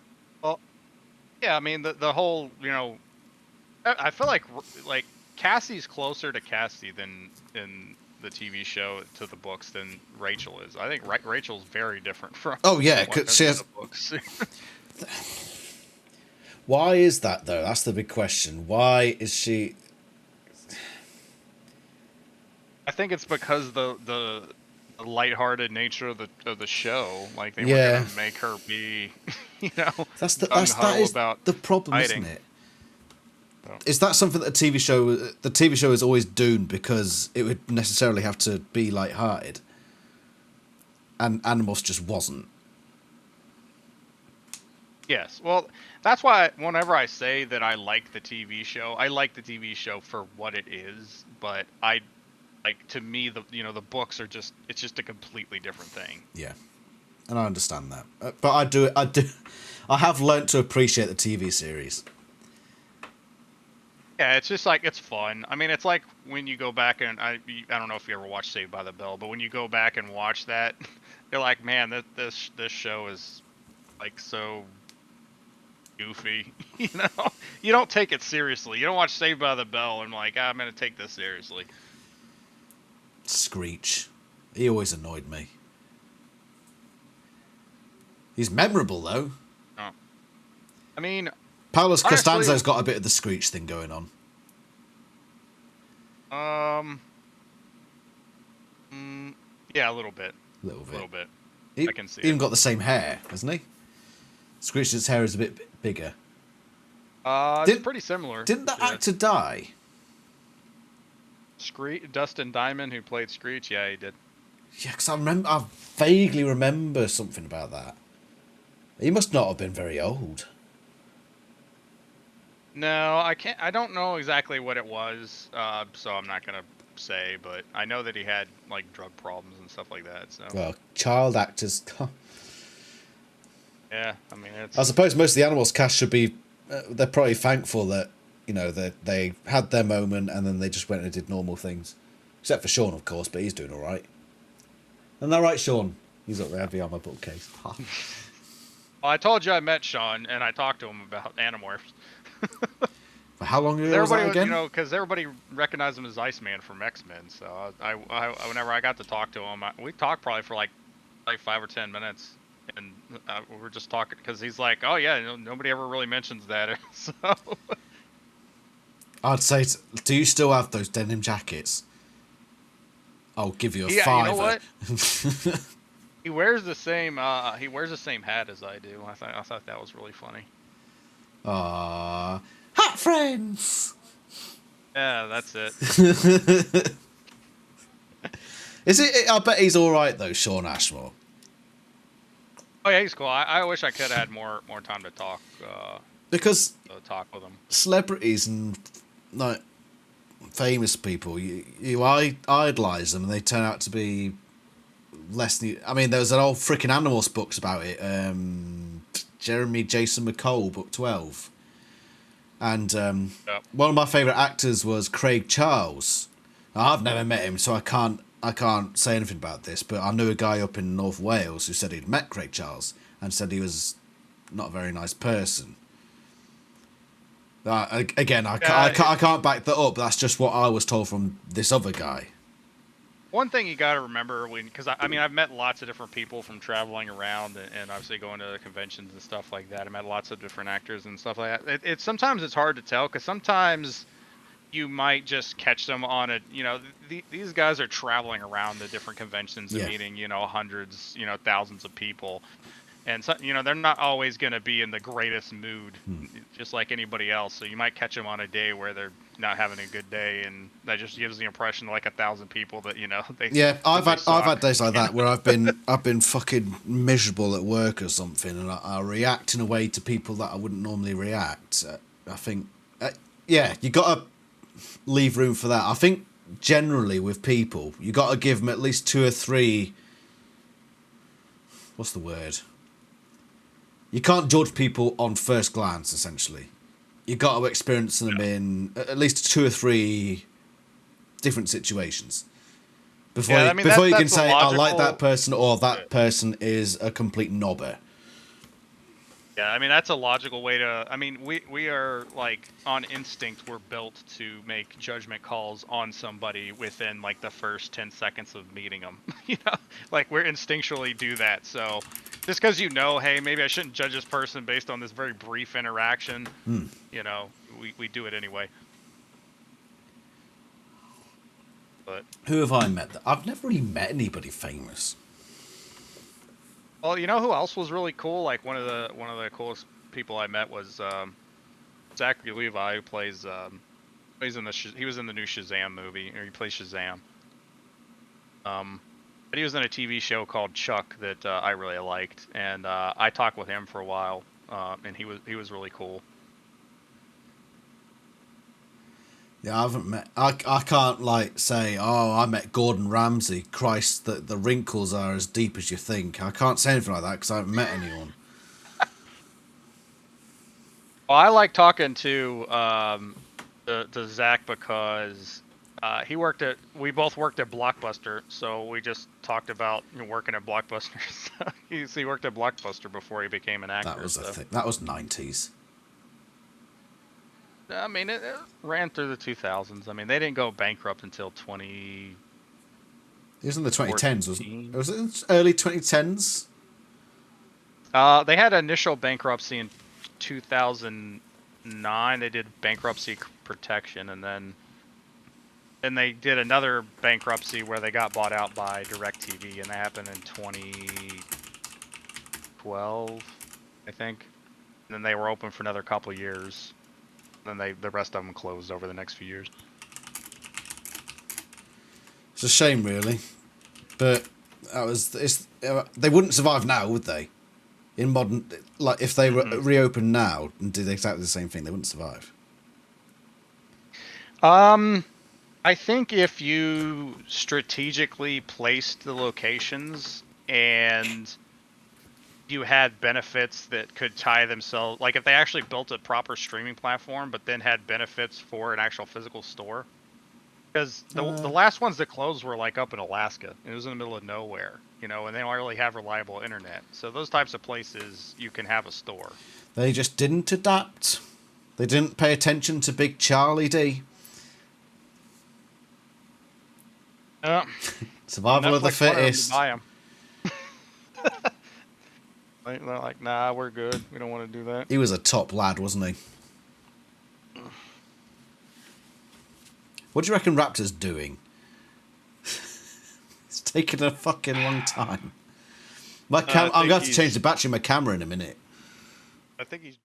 Speaker 3: Well, yeah, I mean the whole, I feel like Cassie's closer to Cassie than in the TV show to the books than Rachel is. I think Rachel's very different from.
Speaker 1: Oh yeah, because she has.
Speaker 3: The books.
Speaker 1: Why is that though? That's the big question. Why is she?
Speaker 3: I think it's because the lighthearted nature of the show. Like they were gonna make her be,
Speaker 1: That is the problem, isn't it? So. Is that something that the TV show is always doomed because it would necessarily have to be lighthearted, and Animorphs just wasn't.
Speaker 3: Yes, well, that's why whenever I say that I like the TV show, I like the TV show for what it is. But to me, the books are it's just a completely different thing.
Speaker 1: Yeah, and I understand that, but I have learnt to appreciate the TV series.
Speaker 3: Yeah, it's just like it's fun. I mean, it's like when you go back and I don't know if you ever watched Saved by the Bell, but when you go back and watch that, you're like, man, this show is like so goofy. You don't take it seriously. You don't watch Saved by the Bell and like, I'm gonna take this seriously.
Speaker 1: Screech, he always annoyed me. He's memorable though.
Speaker 3: Oh. I mean,
Speaker 1: Paulus Costanzo's got a bit of the Screech thing going on.
Speaker 3: Yeah, a little bit.
Speaker 1: A little bit.
Speaker 3: I can see
Speaker 1: it. Even got the same hair, hasn't he? Screech's hair is a bit bigger.
Speaker 3: It's pretty similar.
Speaker 1: Didn't that actor die?
Speaker 3: Dustin Diamond, who played Screech, yeah, he did.
Speaker 1: Yeah, because I vaguely remember something about that. He must not have been very old.
Speaker 3: No, I don't know exactly what it was, so I'm not gonna say. But I know that he had like drug problems and stuff like that. So.
Speaker 1: Well, child actors.
Speaker 3: Yeah, I mean,
Speaker 1: I suppose most of the Animorphs cast should be. They're probably thankful that they had their moment and then they just went and did normal things, except for Sean, of course. But he's doing all right. Isn't that right, Sean? He's up there heavy on my bookcase.
Speaker 3: Well, I told you I met Sean and I talked to him about Animorphs.
Speaker 1: For how long ago was that again?
Speaker 3: Because everybody recognized him as Iceman from X-Men. So I whenever I got to talk to him, we talked probably for like 5 or 10 minutes, and we were just talking because he's like, "Oh yeah, nobody ever really mentions that." So
Speaker 1: I'd say, do you still have those denim jackets? I'll give you a $5.
Speaker 3: You know what? He wears the same. He wears the same hat as I do. I thought that was really funny.
Speaker 1: Hat friends.
Speaker 3: Yeah, that's it.
Speaker 1: Is it? I bet he's all right though, Sean Ashmore.
Speaker 3: Oh yeah, he's cool. I wish I could have had more time to talk.
Speaker 1: Because
Speaker 3: talk with him.
Speaker 1: Celebrities and like famous people, you idolize them, and they turn out to be less. I mean, there was an old freaking Animorphs books about it. Jeremy Jason McCole, book 12. And one of my favourite actors was Craig Charles. Now, I've never met him, so I can't say anything about this, but I knew a guy up in North Wales who said he'd met Craig Charles and said he was not a very nice person. Again, I can't back that up, but that's just what I was told from this other guy.
Speaker 3: One thing you got to remember, because I mean, I've met lots of different people from traveling around and obviously going to conventions and stuff like that. I met lots of different actors and stuff like that. Sometimes it's hard to tell because sometimes you might just catch them on these guys are traveling around the different conventions and meeting, hundreds, thousands of people. And so, they're not always going to be in the greatest mood, just like anybody else. So you might catch them on a day where they're not having a good day, and that just gives the impression like 1,000 people that they.
Speaker 1: Yeah, I've had days like that where I've been fucking miserable at work or something, and I react in a way to people that I wouldn't normally react. I think, you got to leave room for that. I think generally with people, you got to give them at least 2 or 3. What's the word? You can't judge people on first glance, essentially. you got to experience them in at least 2 or 3 different situations before you can say I like that person or that person is a complete knobber.
Speaker 3: Yeah, I mean that's a logical way to. I mean, we are like on instinct. We're built to make judgment calls on somebody within like the first 10 seconds of meeting them. You know, like we're instinctually do that. So just because hey, maybe I shouldn't judge this person based on this very brief interaction. You know, we do it anyway. But
Speaker 1: who have I met? I've never really met anybody famous.
Speaker 3: Well, you know who else was really cool? Like one of the coolest people I met was Zachary Levi, who plays he was in the new Shazam movie, or he plays Shazam. But he was in a TV show called Chuck that I really liked, and I talked with him for a while, and he was really cool.
Speaker 1: Yeah, I haven't met. I can't like say, oh, I met Gordon Ramsay. Christ, the wrinkles are as deep as you think. I can't say anything like that because I haven't met anyone.
Speaker 3: Well, I like talking to Zach because we both worked at Blockbuster, so we just talked about working at Blockbuster. He worked at Blockbuster before he became an actor.
Speaker 1: That was a thing. That was 90s.
Speaker 3: I mean, it ran through the 2000s. I mean, they didn't go bankrupt until 20.
Speaker 1: It was in the 2010s, was it early 2010s?
Speaker 3: They had initial bankruptcy in 2009. They did bankruptcy protection, and then they did another bankruptcy where they got bought out by DirecTV, and that happened in 2012, I think. And then they were open for another couple years. Then the rest of them closed over the next few years.
Speaker 1: It's a shame, really, but they wouldn't survive now, would they? In modern, like if they were reopened now and did exactly the same thing, they wouldn't survive.
Speaker 3: I think if you strategically placed the locations and you had benefits that could tie themselves, like if they actually built a proper streaming platform but then had benefits for an actual physical store, because the last ones that closed were like up in Alaska, and it was in the middle of nowhere, and they don't really have reliable internet. So those types of places you can have a store.
Speaker 1: They just didn't adapt. They didn't pay attention to Big Charlie D. Survival of the fittest.
Speaker 3: They're like, nah, we're good. We don't want to do that.
Speaker 1: He was a top lad, wasn't he? What do you reckon Raptor's doing? It's taking a fucking long time. I'm going to have to change the battery in my camera in a minute.
Speaker 3: I think he's